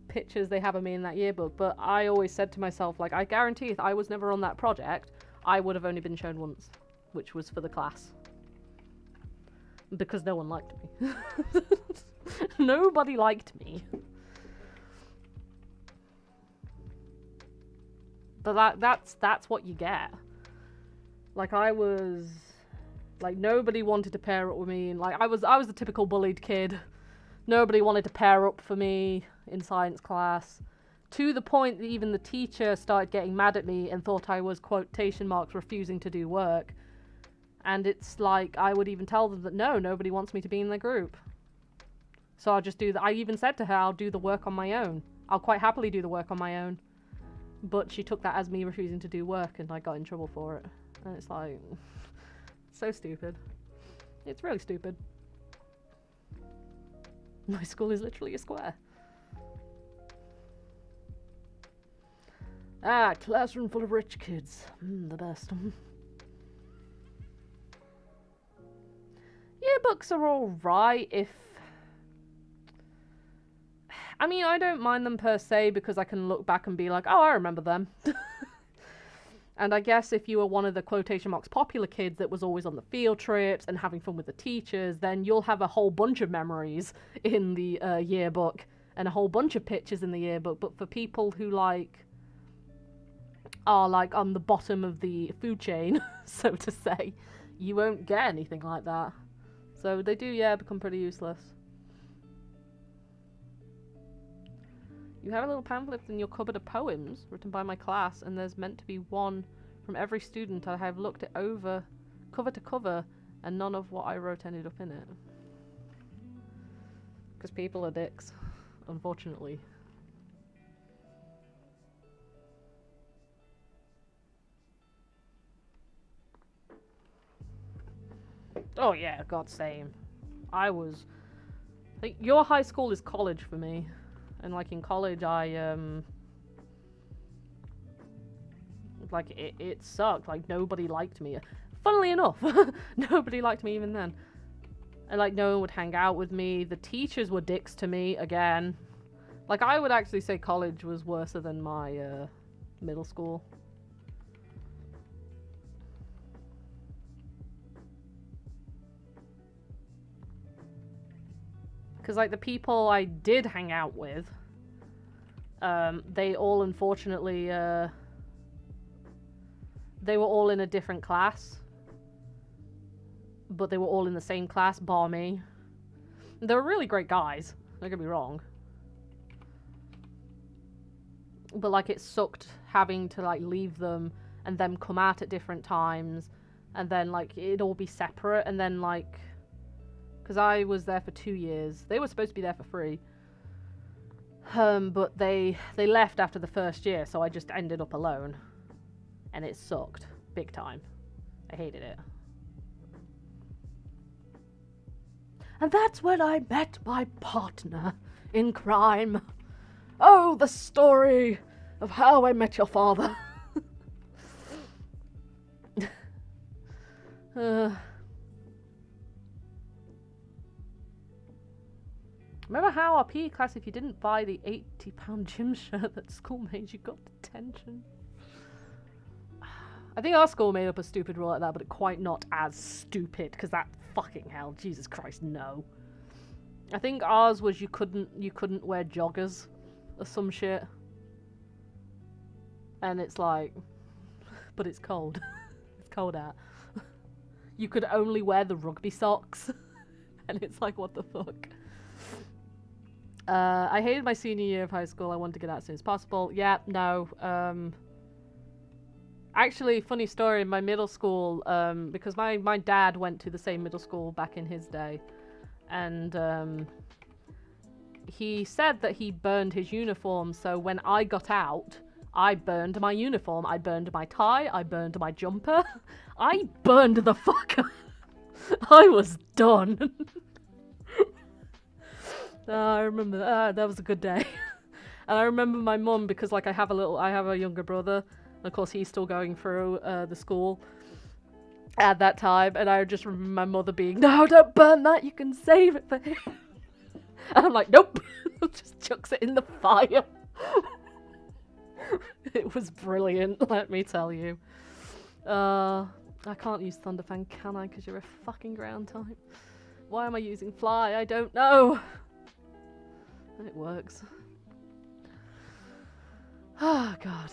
pictures they have of me in that yearbook. But I always said to myself, like, I guarantee if I was never on that project, I would have only been shown once, which was for the class. Because no one liked me. Nobody liked me. But that's what you get. Like, I was... Like, nobody wanted to pair up with me. And, like, I was the typical bullied kid. Nobody wanted to pair up for me in science class. To the point that even the teacher started getting mad at me and thought I was, quotation marks, refusing to do work. And it's like, I would even tell them that no, nobody wants me to be in their group. So I'll just do that. I even said to her, I'll do the work on my own. I'll quite happily do the work on my own. But she took that as me refusing to do work, and I got in trouble for it. And it's like, so stupid. It's really stupid. My school is literally a square. Ah, classroom full of rich kids. The best. Yearbooks are alright if... I mean, I don't mind them per se because I can look back and be like, oh, I remember them. And I guess if you were one of the quotation marks popular kids that was always on the field trips and having fun with the teachers, then you'll have a whole bunch of memories in the yearbook and a whole bunch of pictures in the yearbook. But for people who, like, are, like, on the bottom of the food chain, so to say, you won't get anything like that. So they do, yeah, become pretty useless. You have a little pamphlet in your cupboard of poems written by my class, and there's meant to be one from every student. I have looked it over cover to cover, and none of what I wrote ended up in it. Because people are dicks, unfortunately. Oh yeah, God, same. I think your high school is college for me. And like in college, like it sucked. Like nobody liked me. Funnily enough, nobody liked me even then. And like no one would hang out with me. The teachers were dicks to me again. Like I would actually say college was worse than my middle school. Because, like, the people I did hang out with, they all, unfortunately, they were all in a different class. But they were all in the same class, bar me. They were really great guys, don't get me wrong. But, like, it sucked having to, like, leave them and them come out at different times. And then, like, it'd all be separate. And then, like... Because I was there for 2 years. They were supposed to be there for free. But they left after the first year, so I just ended up alone. And it sucked. Big time. I hated it. And that's when I met my partner in crime. Oh, the story of how I met your father. Remember how our PE class, if you didn't buy the £80 gym shirt that school made, you got detention? I think our school made up a stupid rule like that, but quite not as stupid, because that fucking hell, Jesus Christ, no. I think ours was you couldn't wear joggers or some shit. And it's like, but it's cold. It's cold out. You could only wear the rugby socks. And it's like, what the fuck? I hated my senior year of high school. I wanted to get out as soon as possible. Yeah, no. Actually, funny story, in my middle school, because my dad went to the same middle school back in his day. And he said that he burned his uniform, so when I got out, I burned my uniform. I burned my tie. I burned my jumper. I burned the fucker. I was done. I remember that was a good day. And I remember my mum, because like I have a younger brother, and of course he's still going through the school at that time, and I just remember my mother being, no, don't burn that, you can save it for him. And I'm like, nope. Just chucks it in the fire. It was brilliant, let me tell you. I can't use Thunderfang, can I? Because you're a fucking ground type. Why am I using Fly? I don't know. And it works. Oh, God.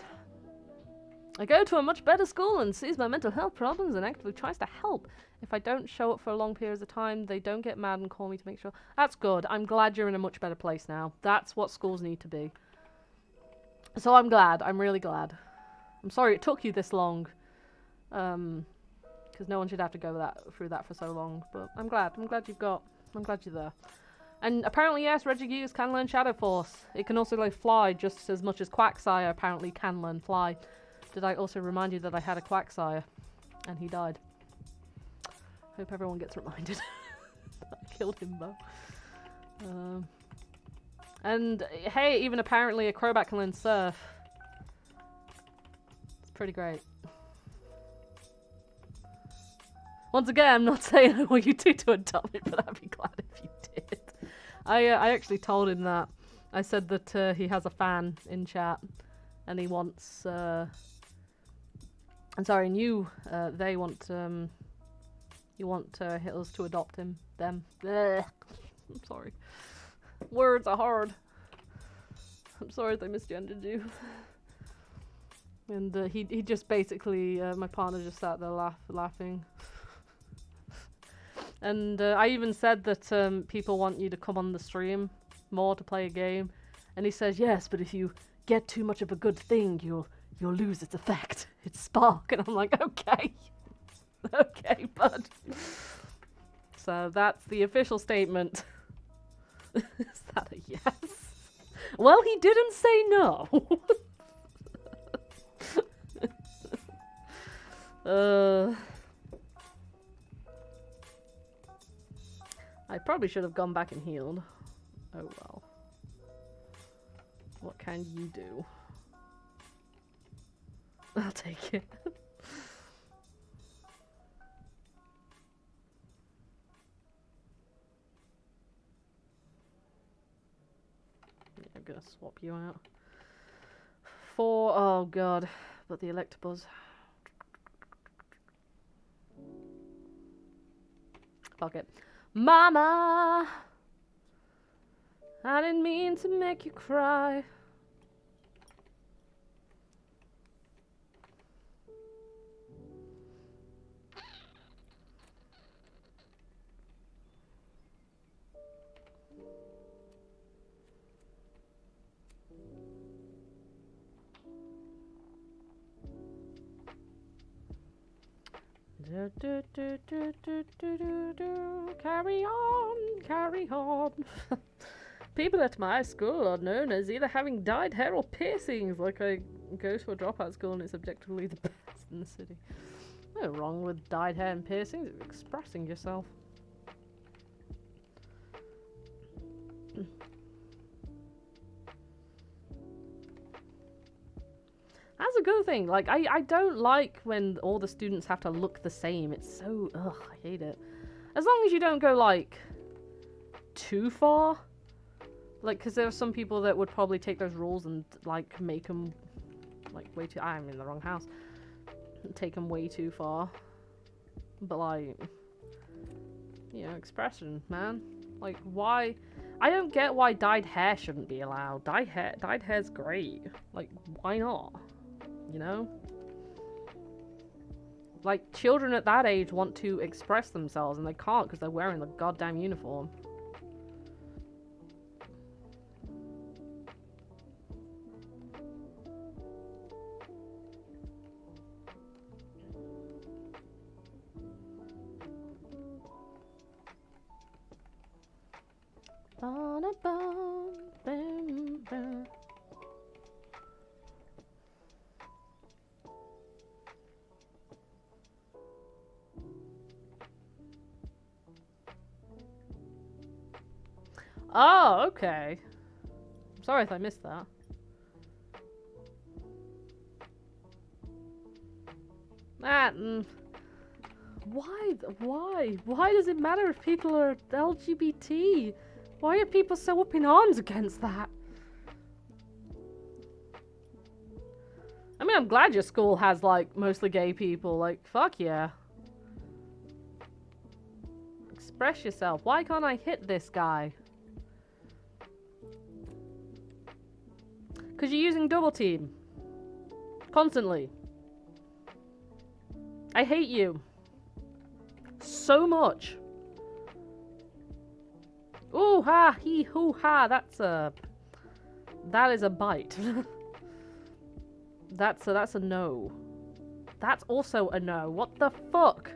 I go to a much better school and sees my mental health problems and actively tries to help. If I don't show up for long periods of time, they don't get mad and call me to make sure. That's good. I'm glad you're in a much better place now. That's what schools need to be. So I'm glad. I'm really glad. I'm sorry it took you this long. Because no one should have to go through that for so long. But I'm glad. I'm glad you're there. And apparently, yes, Regigigas can learn Shadow Force. It can also fly just as much as Quagsire apparently can learn fly. Did I also remind you that I had a Quagsire? And he died. Hope everyone gets reminded. I killed Himbo. And hey, even apparently a Crobat can learn Surf. It's pretty great. Once again, I'm not saying I want you to adopt it, but I'd be glad if you did. I actually told him that. I said that he has a fan in chat, and he wants. I'm sorry, and they want. You want us to adopt him. Them. Ugh. I'm sorry. Words are hard. I'm sorry they misgendered you. And he just basically, my partner just sat there laughing. And I even said that people want you to come on the stream more to play a game. And he says, yes, but if you get too much of a good thing, you'll lose its effect, its spark. And I'm like, okay. Okay, bud. So that's the official statement. Is that a yes? Well, he didn't say no. I probably should have gone back and healed. Oh well. What can you do? I'll take it. Yeah, I'm gonna swap you out. Oh god, but the Electabuzz. Fuck it. Mama! I didn't mean to make you cry. Do, do, do, do, do, do, do, do. Carry on, carry on. People at my school are known as either having dyed hair or piercings. Like, I go to a dropout school and it's objectively the best in the city. No wrong with dyed hair and piercings. It's expressing yourself. That's a good thing. Like, I don't like when all the students have to look the same. It's so, ugh, I hate it. As long as you don't go, like, too far. Like, because there are some people that would probably take those rules and, like, make them, like, way too... I'm in the wrong house. Take them way too far. But, like, you know, expression, man. Like, why... I don't get why dyed hair shouldn't be allowed. Dyed hair's great. Like, why not? You know? Like, children at that age want to express themselves and they can't because they're wearing the goddamn uniform. Oh, okay. Sorry if I missed that. Why does it matter if people are LGBT? Why are people so up in arms against that? I mean, I'm glad your school has, like, mostly gay people. Like, fuck yeah. Express yourself. Why can't I hit this guy? Because you're using double team. Constantly. I hate you. So much. Ooh ha, hee hoo ha. That is a bite. That's a no. That's also a no. What the fuck?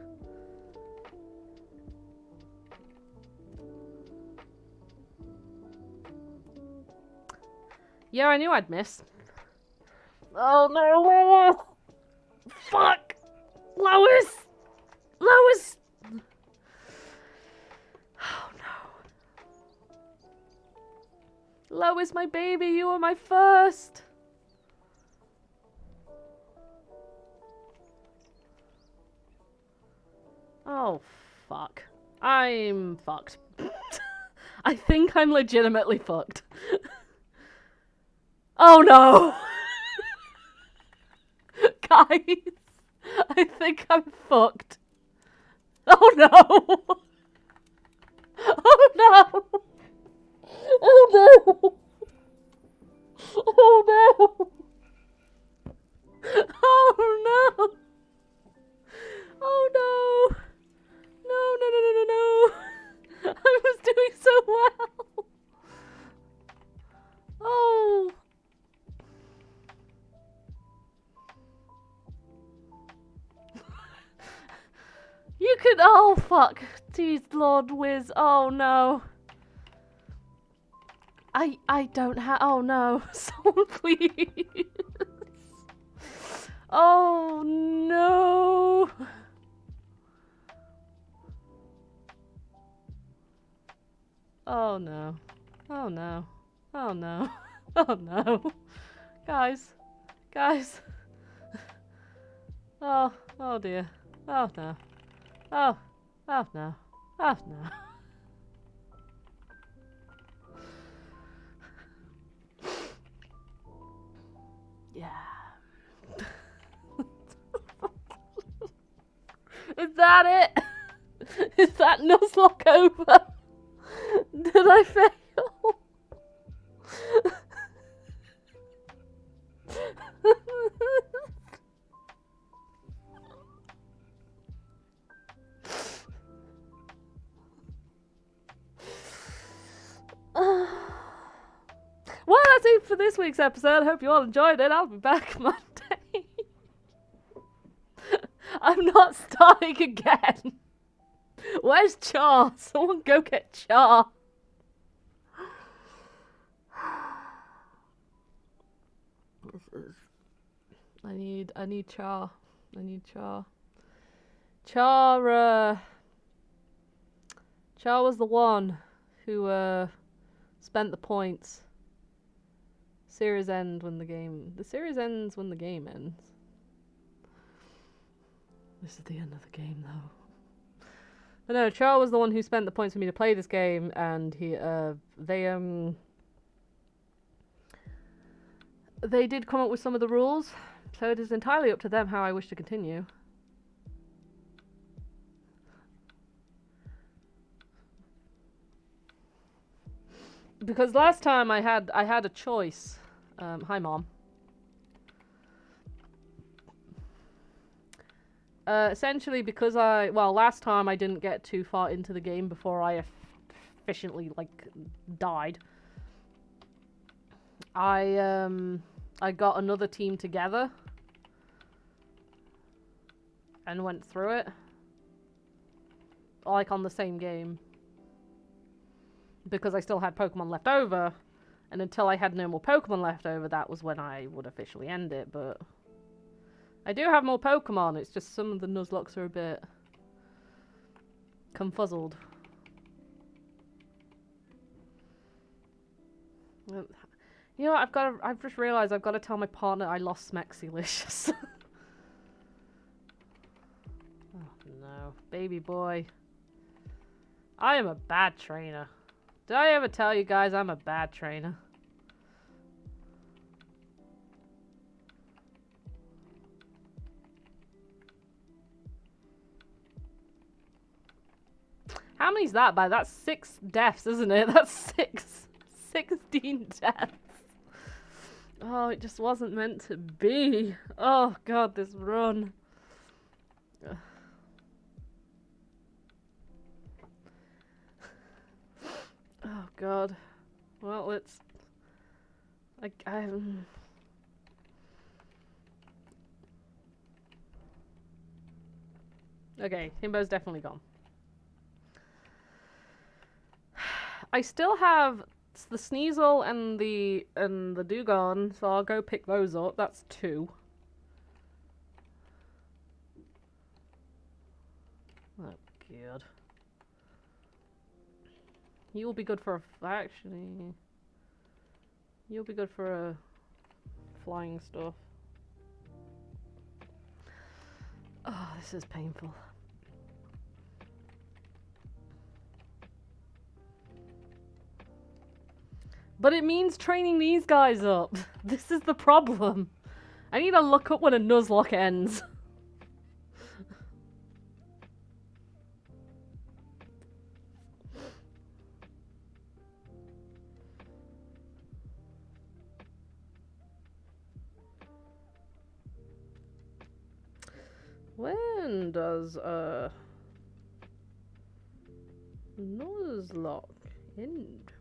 Yeah, I knew I'd miss. Oh no, Lois! Fuck! Lois! Lois! Oh no. Lois, my baby, you were my first! Oh, fuck. I'm fucked. I think I'm legitimately fucked. Oh no! Guys, I think I'm fucked. Oh no! Oh no! Oh no! Oh no! Oh no! Oh no! No, no, no, no, no, no! You could. Oh fuck! Jeez, Lord Wiz. Oh no. I don't have. Oh no! Someone please. Oh no. Oh no. Oh no. Oh no. Oh no. Guys. Guys. Oh. Oh dear. Oh no. Oh. Oh no. Oh no. Yeah. Is that it? Is that Nuzlocke over? Did I fail? Well, that's it for this week's episode. I hope you all enjoyed it. I'll be back Monday. I'm not starting again. Where's Char? Someone go get Char. I need Char. I need Char. Char was the one who spent the points. Series end when the game. The series ends when the game ends. This is the end of the game, though. But no, Char was the one who spent the points for me to play this game, and they did come up with some of the rules, so it is entirely up to them how I wish to continue. Because last time I had a choice. Hi, Mom. Essentially, because last time I didn't get too far into the game before I efficiently died. I got another team together and went through it, on the same game, because I still had Pokemon left over, and until I had no more Pokemon left over, that was when I would officially end it. But I do have more Pokemon, it's just some of the Nuzlockes are a bit confuzzled. You know what, I've just realised I've got to tell my partner I lost Smexylicious. Oh no, baby boy. I am a bad trainer. Did I ever tell you guys I'm a bad trainer? How many's that by? That's 6 deaths, isn't it? That's 16 deaths. Oh, it just wasn't meant to be. Oh god, this run. Oh god. Well, it's okay, Himbo's definitely gone. I still have the Sneasel and the Dugong, so I'll go pick those up. That's 2. Oh god. You'll be good for actually. You'll be good for flying stuff. Oh, this is painful. But it means training these guys up. This is the problem. I need to look up when a Nuzlocke ends. When does Nuzlocke end?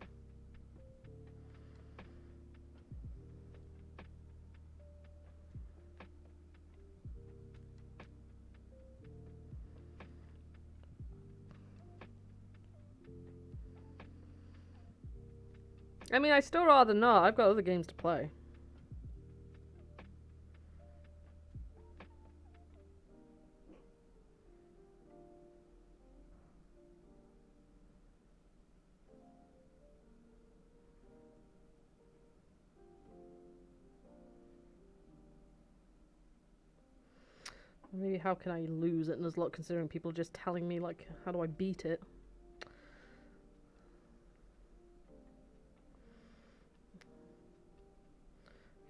I mean, I still rather not. I've got other games to play. Maybe how can I lose at Nuzlocke considering people just telling me, like, how do I beat it?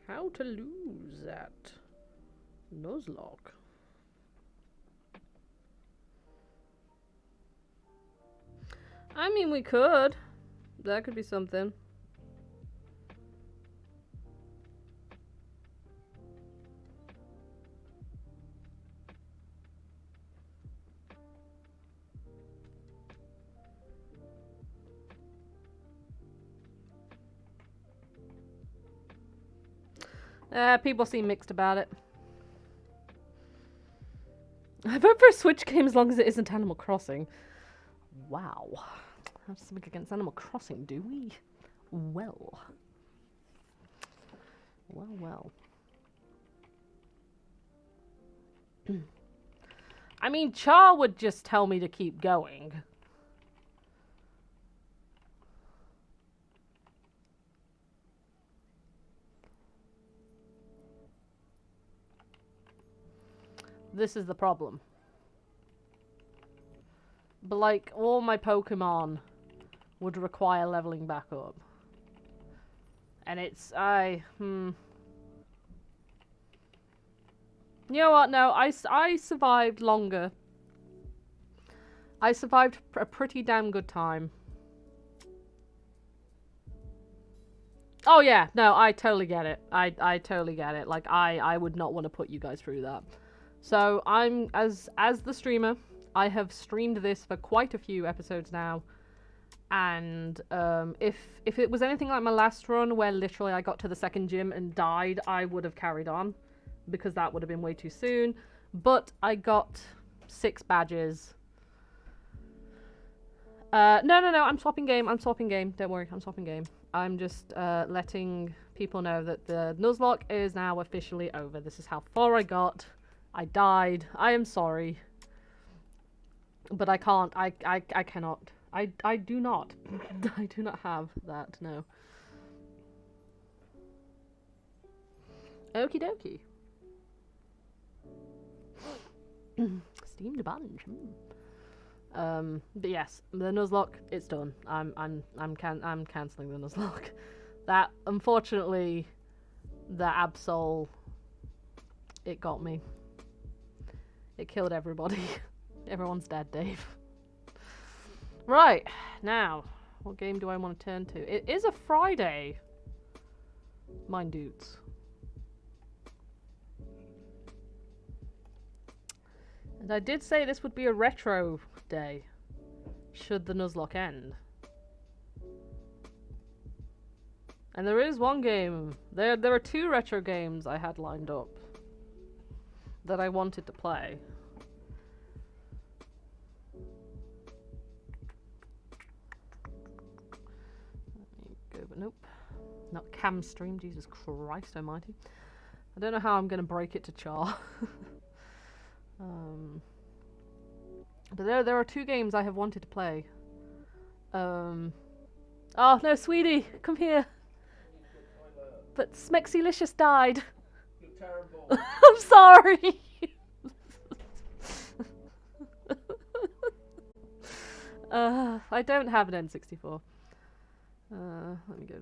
How to lose at Nuzlocke. I mean, we could. That could be something. People seem mixed about it. I vote for a Switch game as long as it isn't Animal Crossing. Wow. Have something against Animal Crossing, do we? Well. Well. I mean, Char would just tell me to keep going. This is the problem. But, like, all my Pokemon would require leveling back up. And it's, You know what? No, I survived longer. I survived a pretty damn good time. Oh yeah, no, I totally get it. I totally get it. Like, I would not want to put you guys through that. So I'm, as the streamer, I have streamed this for quite a few episodes now. And if it was anything like my last run, where literally I got to the second gym and died, I would have carried on. Because that would have been way too soon. But I got 6 badges. No, I'm swapping game. Don't worry, I'm swapping game. I'm just letting people know that the Nuzlocke is now officially over. This is how far I got. I died. I am sorry. But I can't. I cannot. I do not. I do not have that, no. Okie dokie. Steamed bunch. But yes, the Nuzlocke, it's done. I'm cancelling the Nuzlocke. That, unfortunately, the Absol, it got me. It killed everybody. Everyone's dead, Dave. Right, now, what game do I want to turn to? It is a Friday, mind dudes. And I did say this would be a retro day, should the Nuzlocke end. And there is one game, there are 2 retro games I had lined up that I wanted to play. Let me go, but nope. Not cam stream, Jesus Christ almighty. I don't know how I'm going to break it to Char. But there are 2 games I have wanted to play. Oh no, sweetie, come here. But Smexylicious died. You're terrible. I'm sorry. I don't have an N64. Let me go to